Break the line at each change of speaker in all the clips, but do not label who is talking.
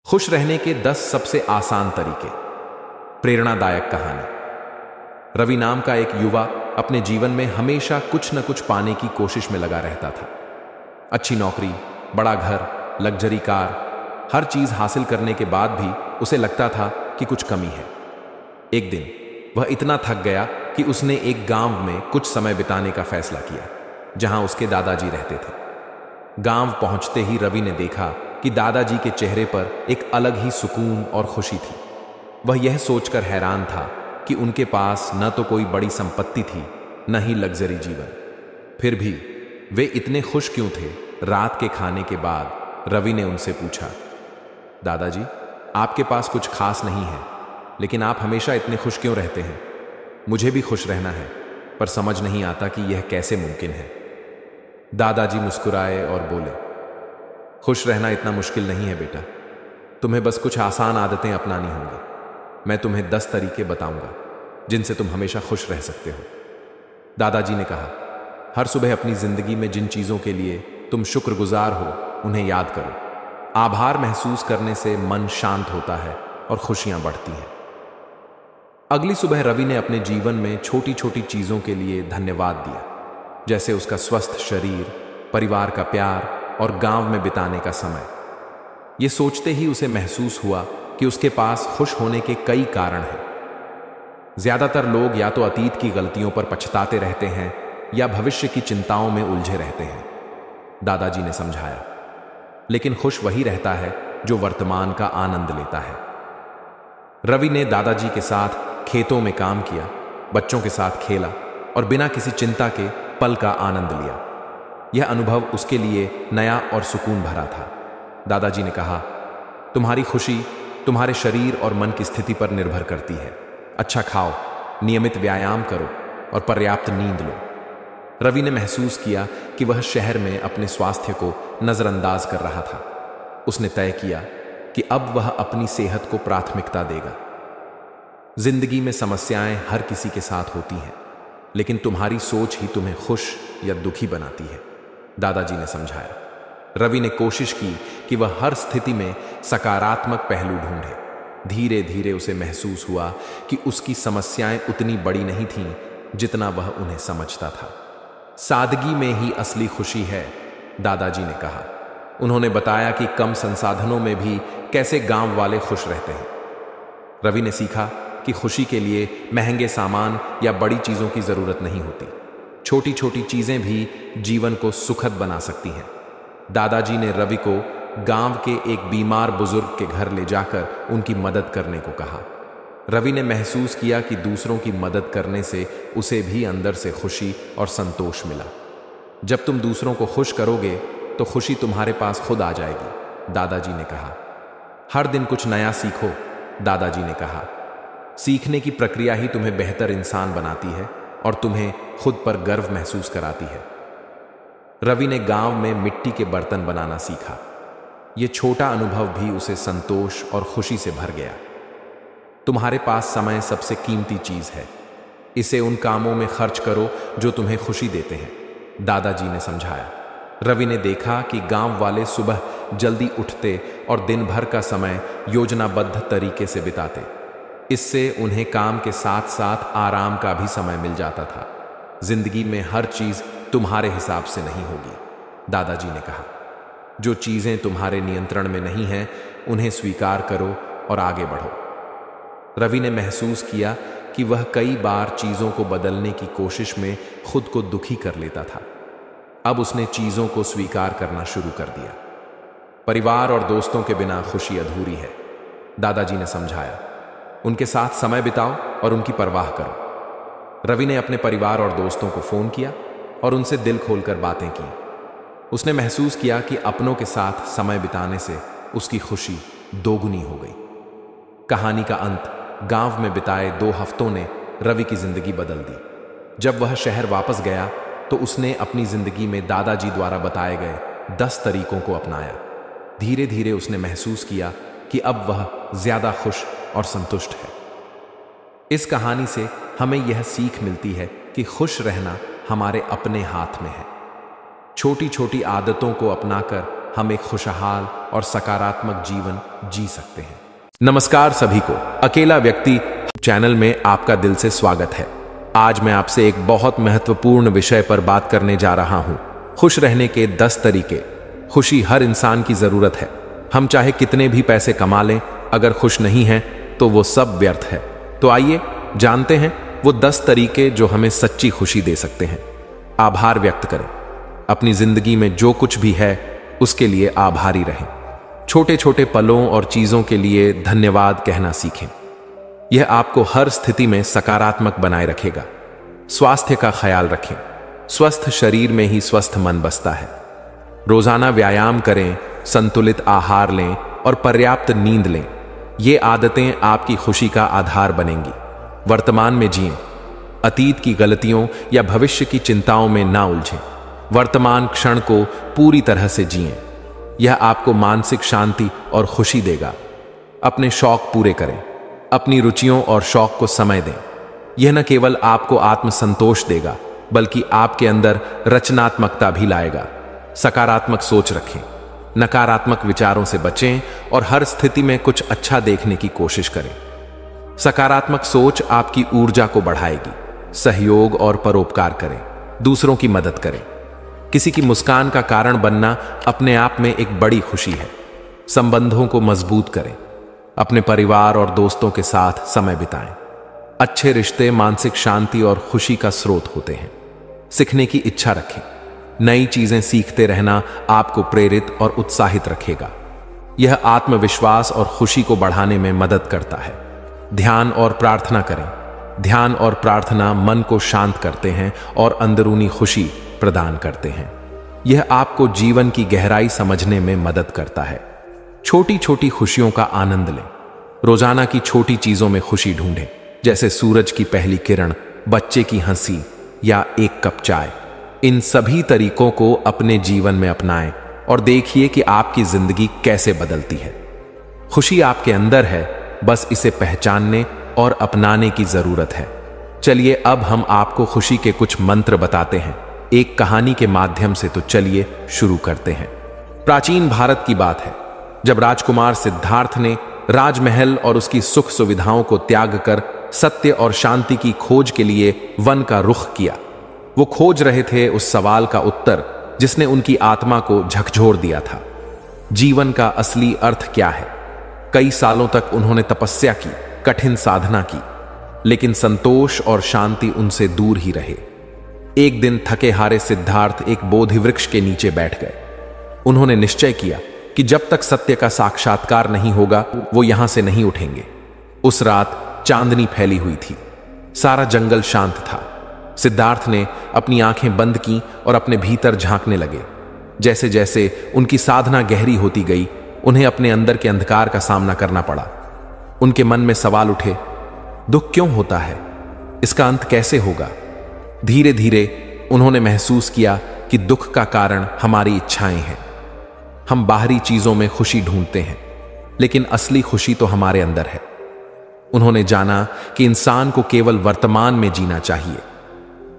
खुश रहने के 10 सबसे आसान तरीके। प्रेरणादायक कहानी। रवि नाम का एक युवा अपने जीवन में हमेशा कुछ न कुछ पाने की कोशिश में लगा रहता था। अच्छी नौकरी, बड़ा घर, लग्जरी कार, हर चीज हासिल करने के बाद भी उसे लगता था कि कुछ कमी है। एक दिन वह इतना थक गया कि उसने एक गांव में कुछ समय बिताने का फैसला किया, जहां उसके दादाजी रहते थे। गांव पहुंचते ही रवि ने देखा कि दादाजी के चेहरे पर एक अलग ही सुकून और खुशी थी। वह यह सोचकर हैरान था कि उनके पास न तो कोई बड़ी संपत्ति थी, न ही लग्जरी जीवन। फिर भी वे इतने खुश क्यों थे? रात के खाने के बाद रवि ने उनसे पूछा, दादाजी, आपके पास कुछ खास नहीं है, लेकिन आप हमेशा इतने खुश क्यों रहते हैं? मुझे भी खुश रहना है, पर समझ नहीं आता कि यह कैसे मुमकिन है। दादाजी मुस्कुराए और बोले, खुश रहना इतना मुश्किल नहीं है बेटा, तुम्हें बस कुछ आसान आदतें अपनानी होंगी। मैं तुम्हें 10 तरीके बताऊंगा जिनसे तुम हमेशा खुश रह सकते हो। दादाजी ने कहा, हर सुबह अपनी जिंदगी में जिन चीजों के लिए तुम शुक्रगुजार हो उन्हें याद करो। आभार महसूस करने से मन शांत होता है और खुशियां बढ़ती हैं। अगली सुबह रवि ने अपने जीवन में छोटी छोटी चीजों के लिए धन्यवाद दिया, जैसे उसका स्वस्थ शरीर, परिवार का प्यार और गांव में बिताने का समय। यह सोचते ही उसे महसूस हुआ कि उसके पास खुश होने के कई कारण हैं। ज्यादातर लोग या तो अतीत की गलतियों पर पछताते रहते हैं या भविष्य की चिंताओं में उलझे रहते हैं, दादाजी ने समझाया। लेकिन खुश वही रहता है जो वर्तमान का आनंद लेता है। रवि ने दादाजी के साथ खेतों में काम किया, बच्चों के साथ खेला और बिना किसी चिंता के पल का आनंद लिया। यह अनुभव उसके लिए नया और सुकून भरा था। दादाजी ने कहा, तुम्हारी खुशी तुम्हारे शरीर और मन की स्थिति पर निर्भर करती है। अच्छा खाओ, नियमित व्यायाम करो और पर्याप्त नींद लो। रवि ने महसूस किया कि वह शहर में अपने स्वास्थ्य को नजरअंदाज कर रहा था। उसने तय किया कि अब वह अपनी सेहत को प्राथमिकता देगा। जिंदगी में समस्याएं हर किसी के साथ होती हैं, लेकिन तुम्हारी सोच ही तुम्हें खुश या दुखी बनाती है, दादाजी ने समझाया। रवि ने कोशिश की कि वह हर स्थिति में सकारात्मक पहलू ढूंढे। धीरे धीरे उसे महसूस हुआ कि उसकी समस्याएं उतनी बड़ी नहीं थीं जितना वह उन्हें समझता था। सादगी में ही असली खुशी है, दादाजी ने कहा। उन्होंने बताया कि कम संसाधनों में भी कैसे गांव वाले खुश रहते हैं। रवि ने सीखा कि खुशी के लिए महंगे सामान या बड़ी चीजों की जरूरत नहीं होती। छोटी छोटी चीजें भी जीवन को सुखद बना सकती हैं। दादाजी ने रवि को गांव के एक बीमार बुजुर्ग के घर ले जाकर उनकी मदद करने को कहा। रवि ने महसूस किया कि दूसरों की मदद करने से उसे भी अंदर से खुशी और संतोष मिला। जब तुम दूसरों को खुश करोगे तो खुशी तुम्हारे पास खुद आ जाएगी, दादाजी ने कहा। हर दिन कुछ नया सीखो, दादाजी ने कहा। सीखने की प्रक्रिया ही तुम्हें बेहतर इंसान बनाती है और तुम्हें खुद पर गर्व महसूस कराती है। रवि ने गांव में मिट्टी के बर्तन बनाना सीखा। यह छोटा अनुभव भी उसे संतोष और खुशी से भर गया। तुम्हारे पास समय सबसे कीमती चीज है, इसे उन कामों में खर्च करो जो तुम्हें खुशी देते हैं, दादाजी ने समझाया। रवि ने देखा कि गांव वाले सुबह जल्दी उठते और दिन भर का समय योजनाबद्ध तरीके से बिताते। इससे उन्हें काम के साथ साथ आराम का भी समय मिल जाता था। जिंदगी में हर चीज तुम्हारे हिसाब से नहीं होगी, दादाजी ने कहा। जो चीजें तुम्हारे नियंत्रण में नहीं हैं, उन्हें स्वीकार करो और आगे बढ़ो। रवि ने महसूस किया कि वह कई बार चीजों को बदलने की कोशिश में खुद को दुखी कर लेता था। अब उसने चीजों को स्वीकार करना शुरू कर दिया। परिवार और दोस्तों के बिना खुशी अधूरी है, दादाजी ने समझाया। उनके साथ समय बिताओ और उनकी परवाह करो। रवि ने अपने परिवार और दोस्तों को फोन किया और उनसे दिल खोलकर बातें की। उसने महसूस किया कि अपनों के साथ समय बिताने से उसकी खुशी दोगुनी हो गई। कहानी का अंत गांव में बिताए 2 हफ्तों ने रवि की जिंदगी बदल दी। जब वह शहर वापस गया तो उसने अपनी जिंदगी में दादाजी द्वारा बताए गए 10 तरीकों को अपनाया। धीरे धीरे उसने महसूस किया कि अब वह ज्यादा खुश और संतुष्ट है। इस कहानी से हमें यह सीख मिलती है कि खुश रहना हमारे अपने हाथ में है। छोटी छोटी आदतों को अपनाकर हम एक खुशहाल और सकारात्मक जीवन जी सकते हैं। नमस्कार सभी को, अकेला व्यक्ति चैनल में आपका दिल से स्वागत है। आज मैं आपसे एक बहुत महत्वपूर्ण विषय पर बात करने जा रहा हूं, खुश रहने के 10 तरीके। खुशी हर इंसान की जरूरत है। हम चाहे कितने भी पैसे कमा लें, अगर खुश नहीं हैं तो वो सब व्यर्थ है। तो आइए जानते हैं वो 10 तरीके जो हमें सच्ची खुशी दे सकते हैं। आभार व्यक्त करें। अपनी जिंदगी में जो कुछ भी है उसके लिए आभारी रहें। छोटे छोटे पलों और चीजों के लिए धन्यवाद कहना सीखें। यह आपको हर स्थिति में सकारात्मक बनाए रखेगा। स्वास्थ्य का ख्याल रखें। स्वस्थ शरीर में ही स्वस्थ मन बसता है। रोजाना व्यायाम करें, संतुलित आहार लें और पर्याप्त नींद लें। ये आदतें आपकी खुशी का आधार बनेंगी। वर्तमान में जिएं। अतीत की गलतियों या भविष्य की चिंताओं में ना उलझें। वर्तमान क्षण को पूरी तरह से जिएं। यह आपको मानसिक शांति और खुशी देगा। अपने शौक पूरे करें। अपनी रुचियों और शौक को समय दें। यह न केवल आपको आत्मसंतोष देगा, बल्कि आपके अंदर रचनात्मकता भी लाएगा। सकारात्मक सोच रखें। नकारात्मक विचारों से बचें और हर स्थिति में कुछ अच्छा देखने की कोशिश करें। सकारात्मक सोच आपकी ऊर्जा को बढ़ाएगी। सहयोग और परोपकार करें। दूसरों की मदद करें। किसी की मुस्कान का कारण बनना अपने आप में एक बड़ी खुशी है। संबंधों को मजबूत करें। अपने परिवार और दोस्तों के साथ समय बिताएं। अच्छे रिश्ते मानसिक शांति और खुशी का स्रोत होते हैं। सीखने की इच्छा रखें। नई चीजें सीखते रहना आपको प्रेरित और उत्साहित रखेगा। यह आत्मविश्वास और खुशी को बढ़ाने में मदद करता है। ध्यान और प्रार्थना करें। ध्यान और प्रार्थना मन को शांत करते हैं और अंदरूनी खुशी प्रदान करते हैं। यह आपको जीवन की गहराई समझने में मदद करता है। छोटी छोटी खुशियों का आनंद लें। रोजाना की छोटी चीजों में खुशी ढूंढें, जैसे सूरज की पहली किरण, बच्चे की हंसी या एक कप चाय। इन सभी तरीकों को अपने जीवन में अपनाएं और देखिए कि आपकी जिंदगी कैसे बदलती है। खुशी आपके अंदर है, बस इसे पहचानने और अपनाने की जरूरत है। चलिए अब हम आपको खुशी के कुछ मंत्र बताते हैं, एक कहानी के माध्यम से। तो चलिए शुरू करते हैं। प्राचीन भारत की बात है, जब राजकुमार सिद्धार्थ ने राजमहल और उसकी सुख सुविधाओं को त्याग कर सत्य और शांति की खोज के लिए वन का रुख किया। वो खोज रहे थे उस सवाल का उत्तर जिसने उनकी आत्मा को झकझोर दिया था। जीवन का असली अर्थ क्या है? कई सालों तक उन्होंने तपस्या की, कठिन साधना की, लेकिन संतोष और शांति उनसे दूर ही रहे। एक दिन थके हारे सिद्धार्थ एक बोधि वृक्ष के नीचे बैठ गए। उन्होंने निश्चय किया कि जब तक सत्य का साक्षात्कार नहीं होगा वो यहां से नहीं उठेंगे। उस रात चांदनी फैली हुई थी। सारा जंगल शांत था। सिद्धार्थ ने अपनी आंखें बंद की और अपने भीतर झांकने लगे। जैसे जैसे उनकी साधना गहरी होती गई, उन्हें अपने अंदर के अंधकार का सामना करना पड़ा। उनके मन में सवाल उठे, दुख क्यों होता है? इसका अंत कैसे होगा? धीरे धीरे उन्होंने महसूस किया कि दुख का कारण हमारी इच्छाएं हैं। हम बाहरी चीजों में खुशी ढूंढते हैं, लेकिन असली खुशी तो हमारे अंदर है। उन्होंने जाना कि इंसान को केवल वर्तमान में जीना चाहिए।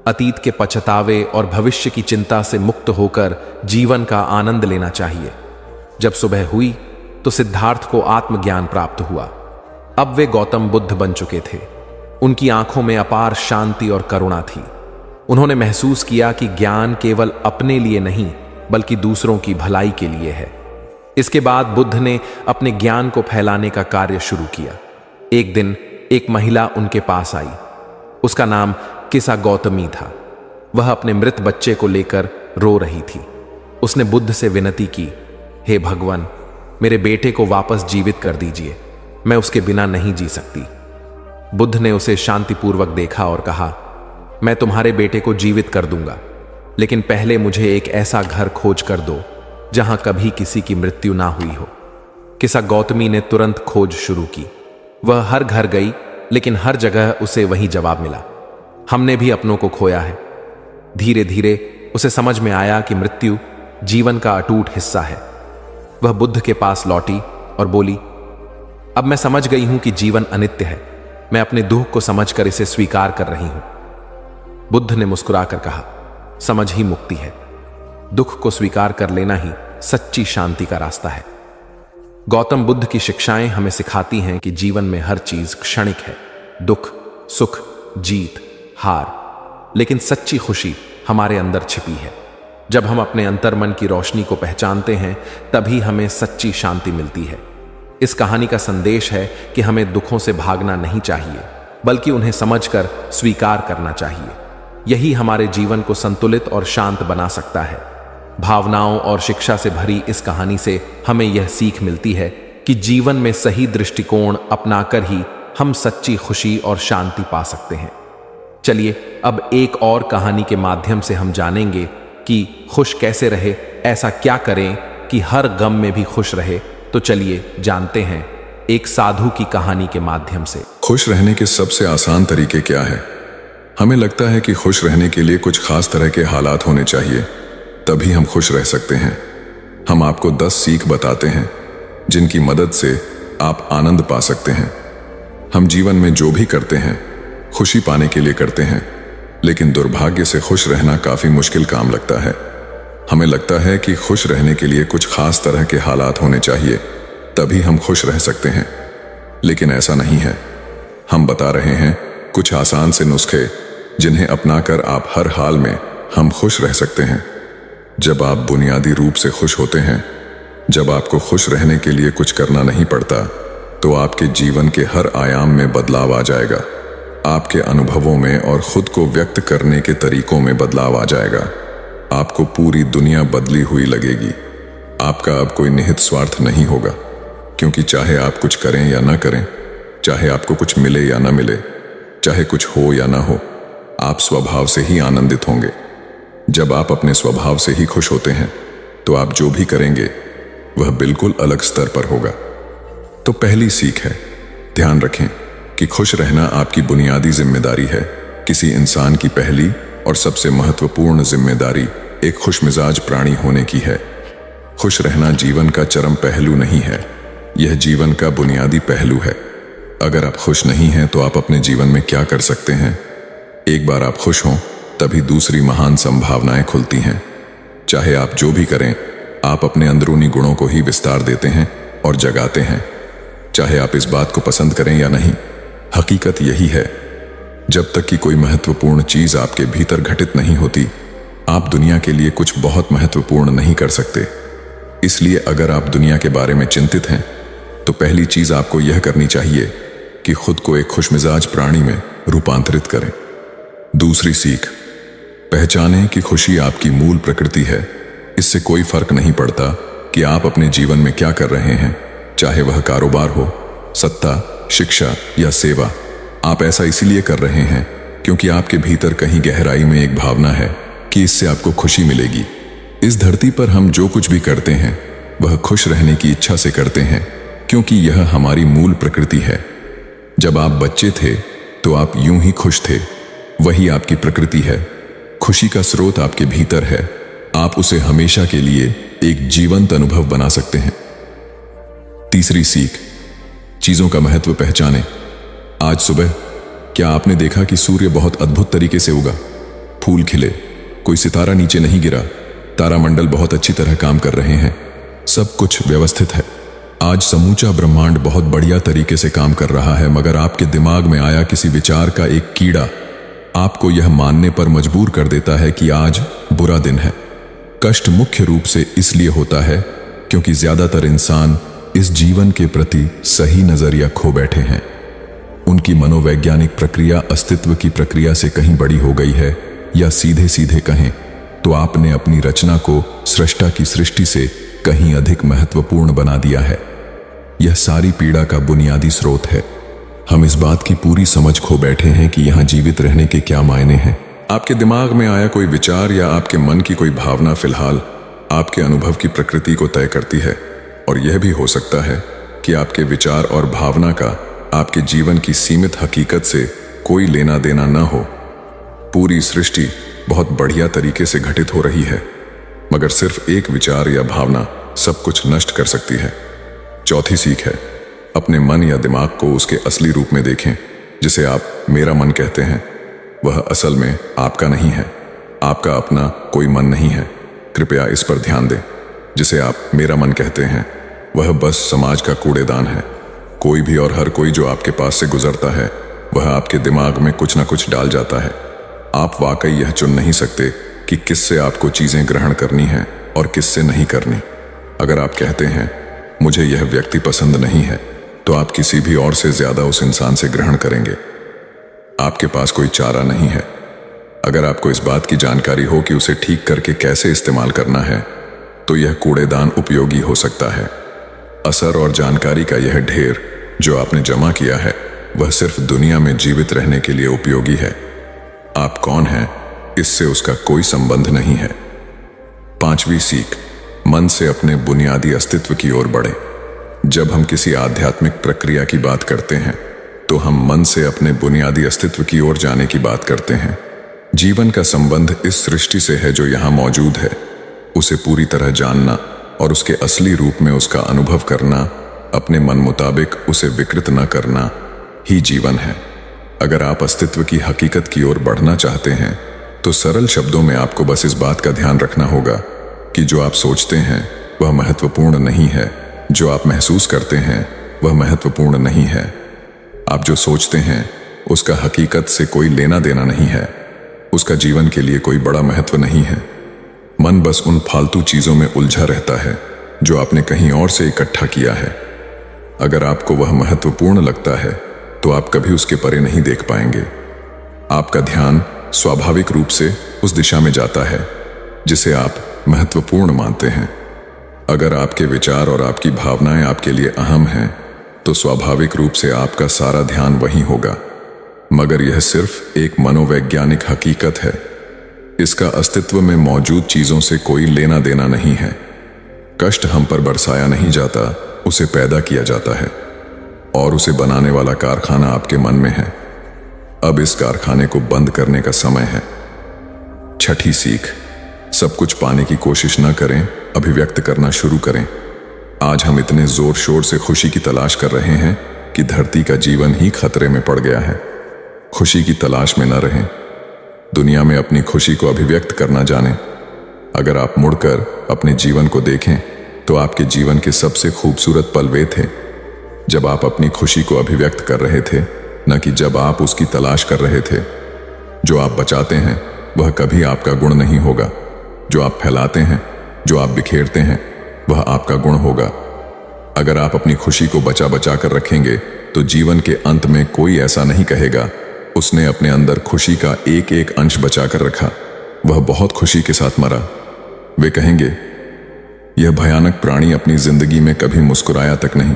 अतीत के पछतावे और भविष्य की चिंता से मुक्त होकर जीवन का आनंद लेना चाहिए। जब सुबह हुई तो सिद्धार्थ को आत्मज्ञान प्राप्त हुआ। अब वे गौतम बुद्ध बन चुके थे। उनकी आंखों में अपार शांति और करुणा थी। उन्होंने महसूस किया कि ज्ञान केवल अपने लिए नहीं, बल्कि दूसरों की भलाई के लिए है। इसके बाद बुद्ध ने अपने ज्ञान को फैलाने का कार्य शुरू किया। एक दिन एक महिला उनके पास आई। उसका नाम किसा गौतमी था। वह अपने मृत बच्चे को लेकर रो रही थी। उसने बुद्ध से विनती की, हे भगवान, मेरे बेटे को वापस जीवित कर दीजिए, मैं उसके बिना नहीं जी सकती। बुद्ध ने उसे शांतिपूर्वक देखा और कहा, मैं तुम्हारे बेटे को जीवित कर दूंगा, लेकिन पहले मुझे एक ऐसा घर खोज कर दो जहां कभी किसी की मृत्यु ना हुई हो। किसा गौतमी ने तुरंत खोज शुरू की। वह हर घर गई, लेकिन हर जगह उसे वही जवाब मिला, हमने भी अपनों को खोया है। धीरे धीरे उसे समझ में आया कि मृत्यु जीवन का अटूट हिस्सा है। वह बुद्ध के पास लौटी और बोली, अब मैं समझ गई हूं कि जीवन अनित्य है। मैं अपने दुख को समझकर इसे स्वीकार कर रही हूं। बुद्ध ने मुस्कुराकर कहा, समझ ही मुक्ति है। दुख को स्वीकार कर लेना ही सच्ची शांति का रास्ता है। गौतम बुद्ध की शिक्षाएं हमें सिखाती हैं कि जीवन में हर चीज क्षणिक है, दुख, सुख, जीत, हार, लेकिन सच्ची खुशी हमारे अंदर छिपी है। जब हम अपने अंतर्मन की रोशनी को पहचानते हैं तभी हमें सच्ची शांति मिलती है। इस कहानी का संदेश है कि हमें दुखों से भागना नहीं चाहिए, बल्कि उन्हें समझकर स्वीकार करना चाहिए। यही हमारे जीवन को संतुलित और शांत बना सकता है। भावनाओं और शिक्षा से भरी इस कहानी से हमें यह सीख मिलती है कि जीवन में सही दृष्टिकोण अपनाकर ही हम सच्ची खुशी और शांति पा सकते हैं। चलिए अब एक और कहानी के माध्यम से हम जानेंगे कि खुश कैसे रहे, ऐसा क्या करें कि हर गम में भी खुश रहे। तो चलिए जानते हैं एक साधु की कहानी के माध्यम से।
खुश रहने के सबसे आसान तरीके क्या है? हमें लगता है कि खुश रहने के लिए कुछ खास तरह के हालात होने चाहिए, तभी हम खुश रह सकते हैं। हम आपको 10 सीख बताते हैं जिनकी मदद से आप आनंद पा सकते हैं। हम जीवन में जो भी करते हैं खुशी पाने के लिए करते हैं, लेकिन दुर्भाग्य से खुश रहना काफी मुश्किल काम लगता है। हमें लगता है कि खुश रहने के लिए कुछ खास तरह के हालात होने चाहिए, तभी हम खुश रह सकते हैं, लेकिन ऐसा नहीं है। हम बता रहे हैं कुछ आसान से नुस्खे जिन्हें अपनाकर आप हर हाल में हम खुश रह सकते हैं। जब आप बुनियादी रूप से खुश होते हैं, जब आपको खुश रहने के लिए कुछ करना नहीं पड़ता, तो आपके जीवन के हर आयाम में बदलाव आ जाएगा। आपके अनुभवों में और खुद को व्यक्त करने के तरीकों में बदलाव आ जाएगा। आपको पूरी दुनिया बदली हुई लगेगी। आपका अब कोई निहित स्वार्थ नहीं होगा, क्योंकि चाहे आप कुछ करें या ना करें, चाहे आपको कुछ मिले या ना मिले, चाहे कुछ हो या ना हो, आप स्वभाव से ही आनंदित होंगे। जब आप अपने स्वभाव से ही खुश होते हैं, तो आप जो भी करेंगे वह बिल्कुल अलग स्तर पर होगा। तो पहली सीख है, ध्यान रखें कि खुश रहना आपकी बुनियादी जिम्मेदारी है। किसी इंसान की पहली और सबसे महत्वपूर्ण जिम्मेदारी एक खुशमिजाज प्राणी होने की है। खुश रहना जीवन का चरम पहलू नहीं है, यह जीवन का बुनियादी पहलू है। अगर आप खुश नहीं हैं तो आप अपने जीवन में क्या कर सकते हैं? एक बार आप खुश हों, तभी दूसरी महान संभावनाएं खुलती हैं। चाहे आप जो भी करें, आप अपने अंदरूनी गुणों को ही विस्तार देते हैं और जगाते हैं। चाहे आप इस बात को पसंद करें या नहीं, हकीकत यही है। जब तक कि कोई महत्वपूर्ण चीज आपके भीतर घटित नहीं होती, आप दुनिया के लिए कुछ बहुत महत्वपूर्ण नहीं कर सकते। इसलिए अगर आप दुनिया के बारे में चिंतित हैं, तो पहली चीज आपको यह करनी चाहिए कि खुद को एक खुशमिजाज प्राणी में रूपांतरित करें। दूसरी सीख, पहचानें कि खुशी आपकी मूल प्रकृति है। इससे कोई फर्क नहीं पड़ता कि आप अपने जीवन में क्या कर रहे हैं, चाहे वह कारोबार हो, सत्ता, शिक्षा या सेवा। आप ऐसा इसीलिए कर रहे हैं क्योंकि आपके भीतर कहीं गहराई में एक भावना है कि इससे आपको खुशी मिलेगी। इस धरती पर हम जो कुछ भी करते हैं वह खुश रहने की इच्छा से करते हैं, क्योंकि यह हमारी मूल प्रकृति है। जब आप बच्चे थे तो आप यूं ही खुश थे, वही आपकी प्रकृति है। खुशी का स्रोत आपके भीतर है। आप उसे हमेशा के लिए एक जीवंत अनुभव बना सकते हैं। तीसरी सीख, चीजों का महत्व पहचानें। आज सुबह क्या आपने देखा कि सूर्य बहुत अद्भुत तरीके से उगा? फूल खिले, कोई सितारा नीचे नहीं गिरा, तारामंडल बहुत अच्छी तरह काम कर रहे हैं, सब कुछ व्यवस्थित है। आज समूचा ब्रह्मांड बहुत बढ़िया तरीके से काम कर रहा है, मगर आपके दिमाग में आया किसी विचार का एक कीड़ा आपको यह मानने पर मजबूर कर देता है कि आज बुरा दिन है। कष्ट मुख्य रूप से इसलिए होता है क्योंकि ज्यादातर इंसान इस जीवन के प्रति सही नजरिया खो बैठे हैं। उनकी मनोवैज्ञानिक प्रक्रिया अस्तित्व की प्रक्रिया से कहीं बड़ी हो गई है, या सीधे सीधे कहें तो आपने अपनी रचना को सृष्टा की सृष्टि से कहीं अधिक महत्वपूर्ण बना दिया है। यह सारी पीड़ा का बुनियादी स्रोत है। हम इस बात की पूरी समझ खो बैठे हैं कि यहां जीवित रहने के क्या मायने हैं। आपके दिमाग में आया कोई विचार या आपके मन की कोई भावना फिलहाल आपके अनुभव की प्रकृति को तय करती है, और यह भी हो सकता है कि आपके विचार और भावना का आपके जीवन की सीमित हकीकत से कोई लेना देना न हो। पूरी सृष्टि बहुत बढ़िया तरीके से घटित हो रही है, मगर सिर्फ एक विचार या भावना सब कुछ नष्ट कर सकती है। चौथी सीख है, अपने मन या दिमाग को उसके असली रूप में देखें। जिसे आप मेरा मन कहते हैं, वह असल में आपका नहीं है। आपका अपना कोई मन नहीं है। कृपया इस पर ध्यान दें। जिसे आप मेरा मन कहते हैं, वह बस समाज का कूड़ेदान है। कोई भी और हर कोई जो आपके पास से गुजरता है वह आपके दिमाग में कुछ ना कुछ डाल जाता है। आप वाकई यह चुन नहीं सकते कि किससे आपको चीजें ग्रहण करनी है और किससे नहीं करनी। अगर आप कहते हैं मुझे यह व्यक्ति पसंद नहीं है, तो आप किसी भी और से ज्यादा उस इंसान से ग्रहण करेंगे। आपके पास कोई चारा नहीं है। अगर आपको इस बात की जानकारी हो कि उसे ठीक करके कैसे इस्तेमाल करना है, तो यह कूड़ेदान उपयोगी हो सकता है। असर और जानकारी का यह ढेर जो आपने जमा किया है वह सिर्फ दुनिया में जीवित रहने के लिए उपयोगी है। आप कौन हैं, इससे उसका कोई संबंध नहीं है। 5वीं सीख, मन से अपने बुनियादी अस्तित्व की ओर बढ़े। जब हम किसी आध्यात्मिक प्रक्रिया की बात करते हैं तो हम मन से अपने बुनियादी अस्तित्व की ओर जाने की बात करते हैं। जीवन का संबंध इस सृष्टि से है जो यहाँ मौजूद है। उसे पूरी तरह जानना और उसके असली रूप में उसका अनुभव करना, अपने मन मुताबिक उसे विकृत न करना ही जीवन है। अगर आप अस्तित्व की हकीकत की ओर बढ़ना चाहते हैं तो सरल शब्दों में आपको बस इस बात का ध्यान रखना होगा कि जो आप सोचते हैं वह महत्वपूर्ण नहीं है, जो आप महसूस करते हैं वह महत्वपूर्ण नहीं है। आप जो सोचते हैं उसका हकीकत से कोई लेना देना नहीं है, उसका जीवन के लिए कोई बड़ा महत्व नहीं है। मन बस उन फालतू चीजों में उलझा रहता है जो आपने कहीं और से इकट्ठा किया है। अगर आपको वह महत्वपूर्ण लगता है तो आप कभी उसके परे नहीं देख पाएंगे। आपका ध्यान स्वाभाविक रूप से उस दिशा में जाता है जिसे आप महत्वपूर्ण मानते हैं। अगर आपके विचार और आपकी भावनाएं आपके लिए अहम हैं तो स्वाभाविक रूप से आपका सारा ध्यान वहीं होगा। मगर यह सिर्फ एक मनोवैज्ञानिक हकीकत है। इसका अस्तित्व में मौजूद चीजों से कोई लेना देना नहीं है। कष्ट हम पर बरसाया नहीं जाता, उसे पैदा किया जाता है और उसे बनाने वाला कारखाना आपके मन में है। अब इस कारखाने को बंद करने का समय है। 6ठी सीख, सब कुछ पाने की कोशिश न करें, अभिव्यक्त करना शुरू करें। आज हम इतने जोर शोर से खुशी की तलाश कर रहे हैं कि धरती का जीवन ही खतरे में पड़ गया है। खुशी की तलाश में न रहें, दुनिया में अपनी खुशी को अभिव्यक्त करना जानें। अगर आप मुड़कर अपने जीवन को देखें तो आपके जीवन के सबसे खूबसूरत पल वे थे जब आप अपनी खुशी को अभिव्यक्त कर रहे थे, न कि जब आप उसकी तलाश कर रहे थे। जो आप बचाते हैं वह कभी आपका गुण नहीं होगा। जो आप फैलाते हैं, जो आप बिखेरते हैं, वह आपका गुण होगा। अगर आप अपनी खुशी को बचा बचा कर रखेंगे तो जीवन के अंत में कोई ऐसा नहीं कहेगा उसने अपने अंदर खुशी का एक एक अंश बचा कर रखा, वह बहुत खुशी के साथ मरा। वे कहेंगे यह भयानक प्राणी अपनी जिंदगी में कभी मुस्कुराया तक नहीं।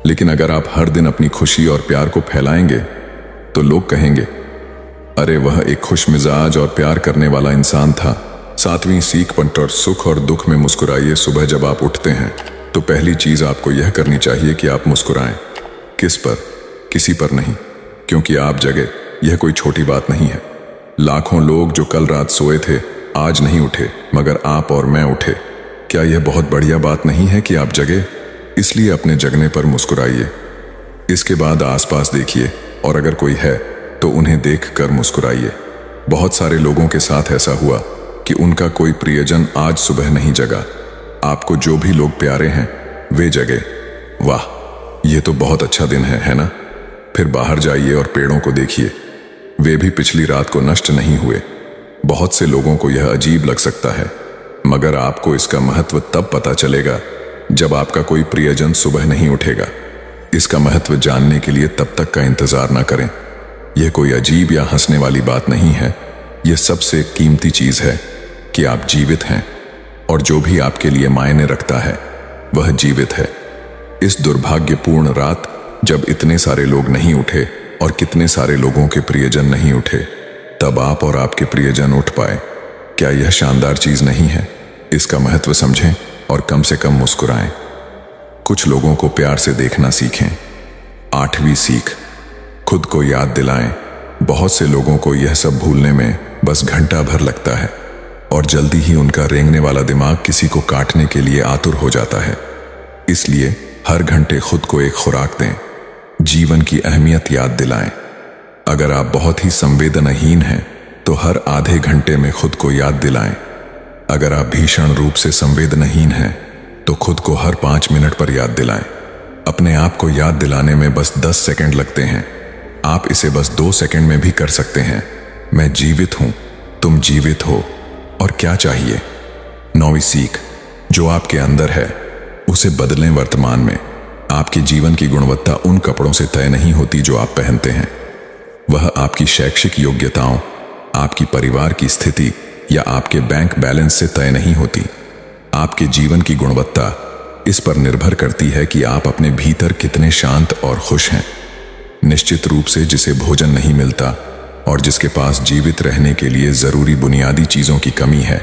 लेकिन अगर आप हर दिन अपनी खुशी और प्यार को फैलाएंगे तो लोग कहेंगे अरे वह एक खुश मिजाज और प्यार करने वाला इंसान था। 7वीं सीख, पंटर सुख और दुख में मुस्कुराइए। सुबह जब आप उठते हैं तो पहली चीज आपको यह करनी चाहिए कि आप मुस्कुराएं। किस पर? किसी पर नहीं, क्योंकि आप जगे, यह कोई छोटी बात नहीं है। लाखों लोग जो कल रात सोए थे आज नहीं उठे, मगर आप और मैं उठे। क्या यह बहुत बढ़िया बात नहीं है कि आप जगे? इसलिए अपने जगने पर मुस्कुराइए। इसके बाद आसपास देखिए और अगर कोई है तो उन्हें देखकर मुस्कुराइए। बहुत सारे लोगों के साथ ऐसा हुआ कि उनका कोई प्रियजन आज सुबह नहीं जगा। आपको जो भी लोग प्यारे हैं वे जगे। वाह, यह तो बहुत अच्छा दिन है ना? फिर बाहर जाइए और पेड़ों को देखिए, वे भी पिछली रात को नष्ट नहीं हुए। बहुत से लोगों को यह अजीब लग सकता है, मगर आपको इसका महत्व तब पता चलेगा जब आपका कोई प्रियजन सुबह नहीं उठेगा। इसका महत्व जानने के लिए तब तक का इंतजार न करें। यह कोई अजीब या हंसने वाली बात नहीं है। यह सबसे कीमती चीज है कि आप जीवित हैं और जो भी आपके लिए मायने रखता है वह जीवित है। इस दुर्भाग्यपूर्ण रात जब इतने सारे लोग नहीं उठे और कितने सारे लोगों के प्रियजन नहीं उठे, तब आप और आपके प्रियजन उठ पाए। क्या यह शानदार चीज नहीं है? इसका महत्व समझें और कम से कम मुस्कुराएं। कुछ लोगों को प्यार से देखना सीखें। 8वीं सीख, खुद को याद दिलाएं। बहुत से लोगों को यह सब भूलने में बस घंटा भर लगता है और जल्दी ही उनका रेंगने वाला दिमाग किसी को काटने के लिए आतुर हो जाता है। इसलिए हर घंटे खुद को एक खुराक दें, जीवन की अहमियत याद दिलाएं। अगर आप बहुत ही संवेदनहीन हैं तो हर आधे घंटे में खुद को याद दिलाएं। अगर आप भीषण रूप से संवेदनहीन हैं तो खुद को हर 5 मिनट पर याद दिलाएं। अपने आप को याद दिलाने में बस 10 सेकंड लगते हैं। आप इसे बस 2 सेकंड में भी कर सकते हैं। मैं जीवित हूं, तुम जीवित हो। और क्या चाहिए? 9वीं सीख, जो आपके अंदर है उसे बदलें। वर्तमान में आपके जीवन की गुणवत्ता उन कपड़ों से तय नहीं होती जो आप पहनते हैं। वह आपकी शैक्षिक योग्यताओं, आपकी परिवार की स्थिति या आपके बैंक बैलेंस से तय नहीं होती। आपके जीवन की गुणवत्ता इस पर निर्भर करती है कि आप अपने भीतर कितने शांत और खुश हैं। निश्चित रूप से जिसे भोजन नहीं मिलता और जिसके पास जीवित रहने के लिए जरूरी बुनियादी चीजों की कमी है,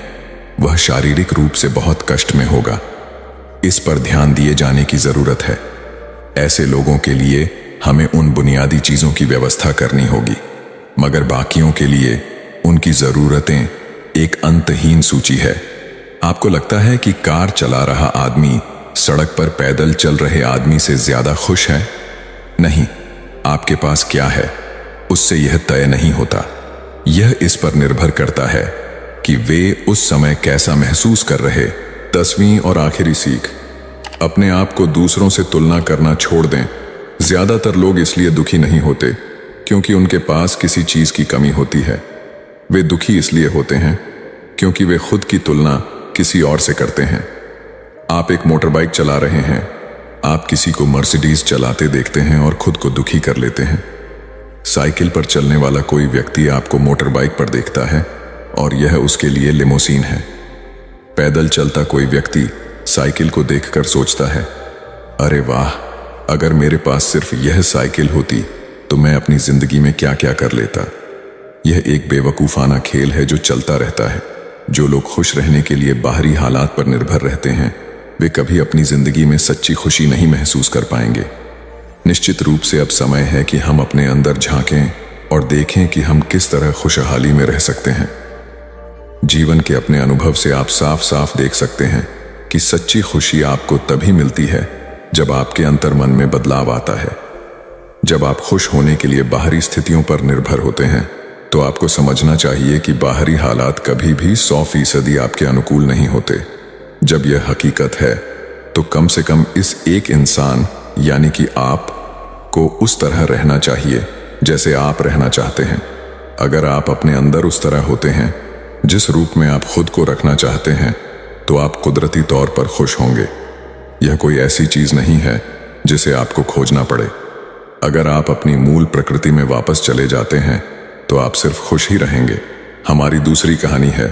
वह शारीरिक रूप से बहुत कष्ट में होगा। इस पर ध्यान दिए जाने की जरूरत है। ऐसे लोगों के लिए हमें उन बुनियादी चीजों की व्यवस्था करनी होगी, मगर बाकियों के लिए उनकी जरूरतें एक अंतहीन सूची है। आपको लगता है कि कार चला रहा आदमी सड़क पर पैदल चल रहे आदमी से ज्यादा खुश है? नहीं, आपके पास क्या है उससे यह तय नहीं होता। यह इस पर निर्भर करता है कि वे उस समय कैसा महसूस कर रहे। 10वीं और आखिरी सीख, अपने आप को दूसरों से तुलना करना छोड़ दें। ज्यादातर लोग इसलिए दुखी नहीं होते क्योंकि उनके पास किसी चीज की कमी होती है। वे दुखी इसलिए होते हैं क्योंकि वे खुद की तुलना किसी और से करते हैं। आप एक मोटर बाइक चला रहे हैं, आप किसी को मर्सिडीज चलाते देखते हैं और खुद को दुखी कर लेते हैं। साइकिल पर चलने वाला कोई व्यक्ति आपको मोटर बाइक पर देखता है और यह उसके लिए लिमोसीन है। पैदल चलता कोई व्यक्ति साइकिल को देखकर सोचता है, अरे वाह, अगर मेरे पास सिर्फ यह साइकिल होती तो मैं अपनी जिंदगी में क्या क्या कर लेता। यह एक बेवकूफाना खेल है जो चलता रहता है। जो लोग खुश रहने के लिए बाहरी हालात पर निर्भर रहते हैं, वे कभी अपनी जिंदगी में सच्ची खुशी नहीं महसूस कर पाएंगे। निश्चित रूप से अब समय है कि हम अपने अंदर झांकें और देखें कि हम किस तरह खुशहाली में रह सकते हैं। जीवन के अपने अनुभव से आप साफ साफ देख सकते हैं कि सच्ची खुशी आपको तभी मिलती है जब आपके अंतर्मन में बदलाव आता है। जब आप खुश होने के लिए बाहरी स्थितियों पर निर्भर होते हैं तो आपको समझना चाहिए कि बाहरी हालात कभी भी 100% आपके अनुकूल नहीं होते। जब यह हकीकत है तो कम से कम इस एक इंसान यानी कि आप को उस तरह रहना चाहिए जैसे आप रहना चाहते हैं। अगर आप अपने अंदर उस तरह होते हैं जिस रूप में आप खुद को रखना चाहते हैं तो आप कुदरती तौर पर खुश होंगे। यह कोई ऐसी चीज नहीं है जिसे आपको खोजना पड़े। अगर आप अपनी मूल प्रकृति में वापस चले जाते हैं तो आप सिर्फ खुश ही रहेंगे। हमारी दूसरी कहानी है,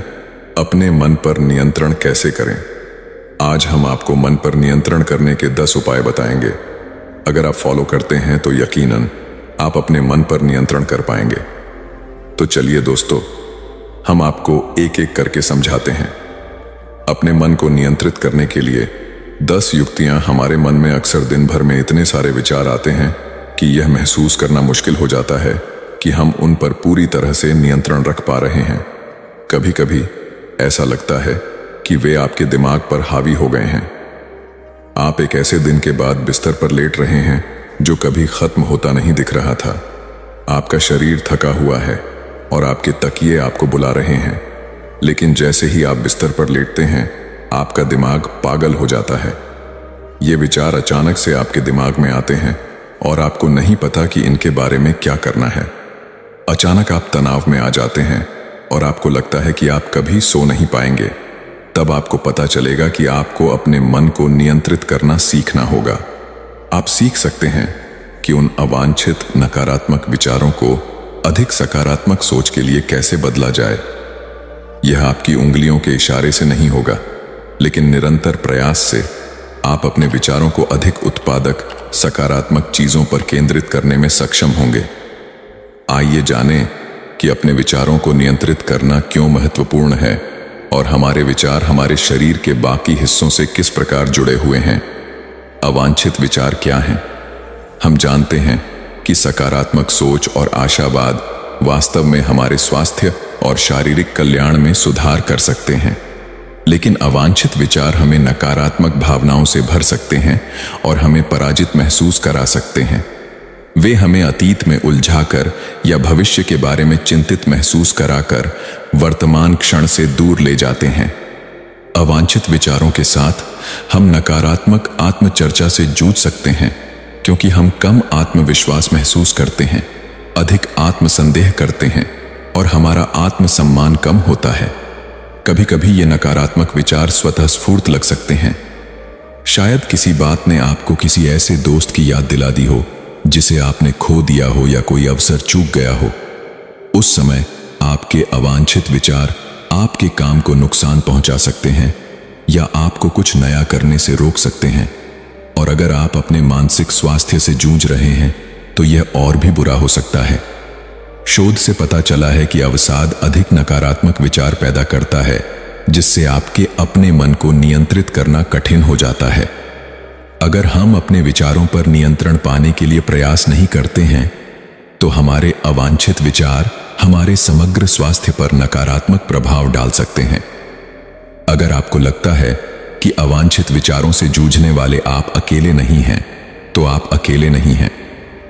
अपने मन पर नियंत्रण कैसे करें। आज हम आपको मन पर नियंत्रण करने के 10 उपाय बताएंगे। अगर आप फॉलो करते हैं तो यकीनन आप अपने मन पर नियंत्रण कर पाएंगे। तो चलिए दोस्तों, हम आपको एक एक करके समझाते हैं। अपने मन को नियंत्रित करने के लिए 10 युक्तियां। हमारे मन में अक्सर दिन भर में इतने सारे विचार आते हैं कि यह महसूस करना मुश्किल हो जाता है कि हम उन पर पूरी तरह से नियंत्रण रख पा रहे हैं। कभी कभी ऐसा लगता है कि वे आपके दिमाग पर हावी हो गए हैं। आप एक ऐसे दिन के बाद बिस्तर पर लेट रहे हैं जो कभी खत्म होता नहीं दिख रहा था। आपका शरीर थका हुआ है और आपके तकिए आपको बुला रहे हैं, लेकिन जैसे ही आप बिस्तर पर लेटते हैं आपका दिमाग पागल हो जाता है। ये विचार अचानक से आपके दिमाग में आते हैं और आपको नहीं पता कि इनके बारे में क्या करना है। अचानक आप तनाव में आ जाते हैं और आपको लगता है कि आप कभी सो नहीं पाएंगे। तब आपको पता चलेगा कि आपको अपने मन को नियंत्रित करना सीखना होगा। आप सीख सकते हैं कि उन अवांछित नकारात्मक विचारों को अधिक सकारात्मक सोच के लिए कैसे बदला जाए। यह आपकी उंगलियों के इशारे से नहीं होगा, लेकिन निरंतर प्रयास से आप अपने विचारों को अधिक उत्पादक, सकारात्मक चीजों पर केंद्रित करने में सक्षम होंगे। आइए जानें कि अपने विचारों को नियंत्रित करना क्यों महत्वपूर्ण है और हमारे विचार हमारे शरीर के बाकी हिस्सों से किस प्रकार जुड़े हुए हैं। अवांछित विचार क्या हैं? हम जानते हैं कि सकारात्मक सोच और आशावाद वास्तव में हमारे स्वास्थ्य और शारीरिक कल्याण में सुधार कर सकते हैं, लेकिन अवांछित विचार हमें नकारात्मक भावनाओं से भर सकते हैं और हमें पराजित महसूस करा सकते हैं। वे हमें अतीत में उलझाकर या भविष्य के बारे में चिंतित महसूस कराकर वर्तमान क्षण से दूर ले जाते हैं। अवांछित विचारों के साथ हम नकारात्मक आत्मचर्चा से जूझ सकते हैं, क्योंकि हम कम आत्मविश्वास महसूस करते हैं, अधिक आत्मसंदेह करते हैं और हमारा आत्मसम्मान कम होता है। कभी कभी ये नकारात्मक विचार स्वतः स्फूर्त लग सकते हैं। शायद किसी बात ने आपको किसी ऐसे दोस्त की याद दिला दी हो जिसे आपने खो दिया हो, या कोई अवसर चूक गया हो। उस समय आपके अवांछित विचार आपके काम को नुकसान पहुंचा सकते हैं या आपको कुछ नया करने से रोक सकते हैं। और अगर आप अपने मानसिक स्वास्थ्य से जूझ रहे हैं तो यह और भी बुरा हो सकता है। शोध से पता चला है कि अवसाद अधिक नकारात्मक विचार पैदा करता है, जिससे आपके अपने मन को नियंत्रित करना कठिन हो जाता है। अगर हम अपने विचारों पर नियंत्रण पाने के लिए प्रयास नहीं करते हैं तो हमारे अवांछित विचार हमारे समग्र स्वास्थ्य पर नकारात्मक प्रभाव डाल सकते हैं। अगर आपको लगता है कि अवांछित विचारों से जूझने वाले आप अकेले नहीं हैं, तो आप अकेले नहीं हैं।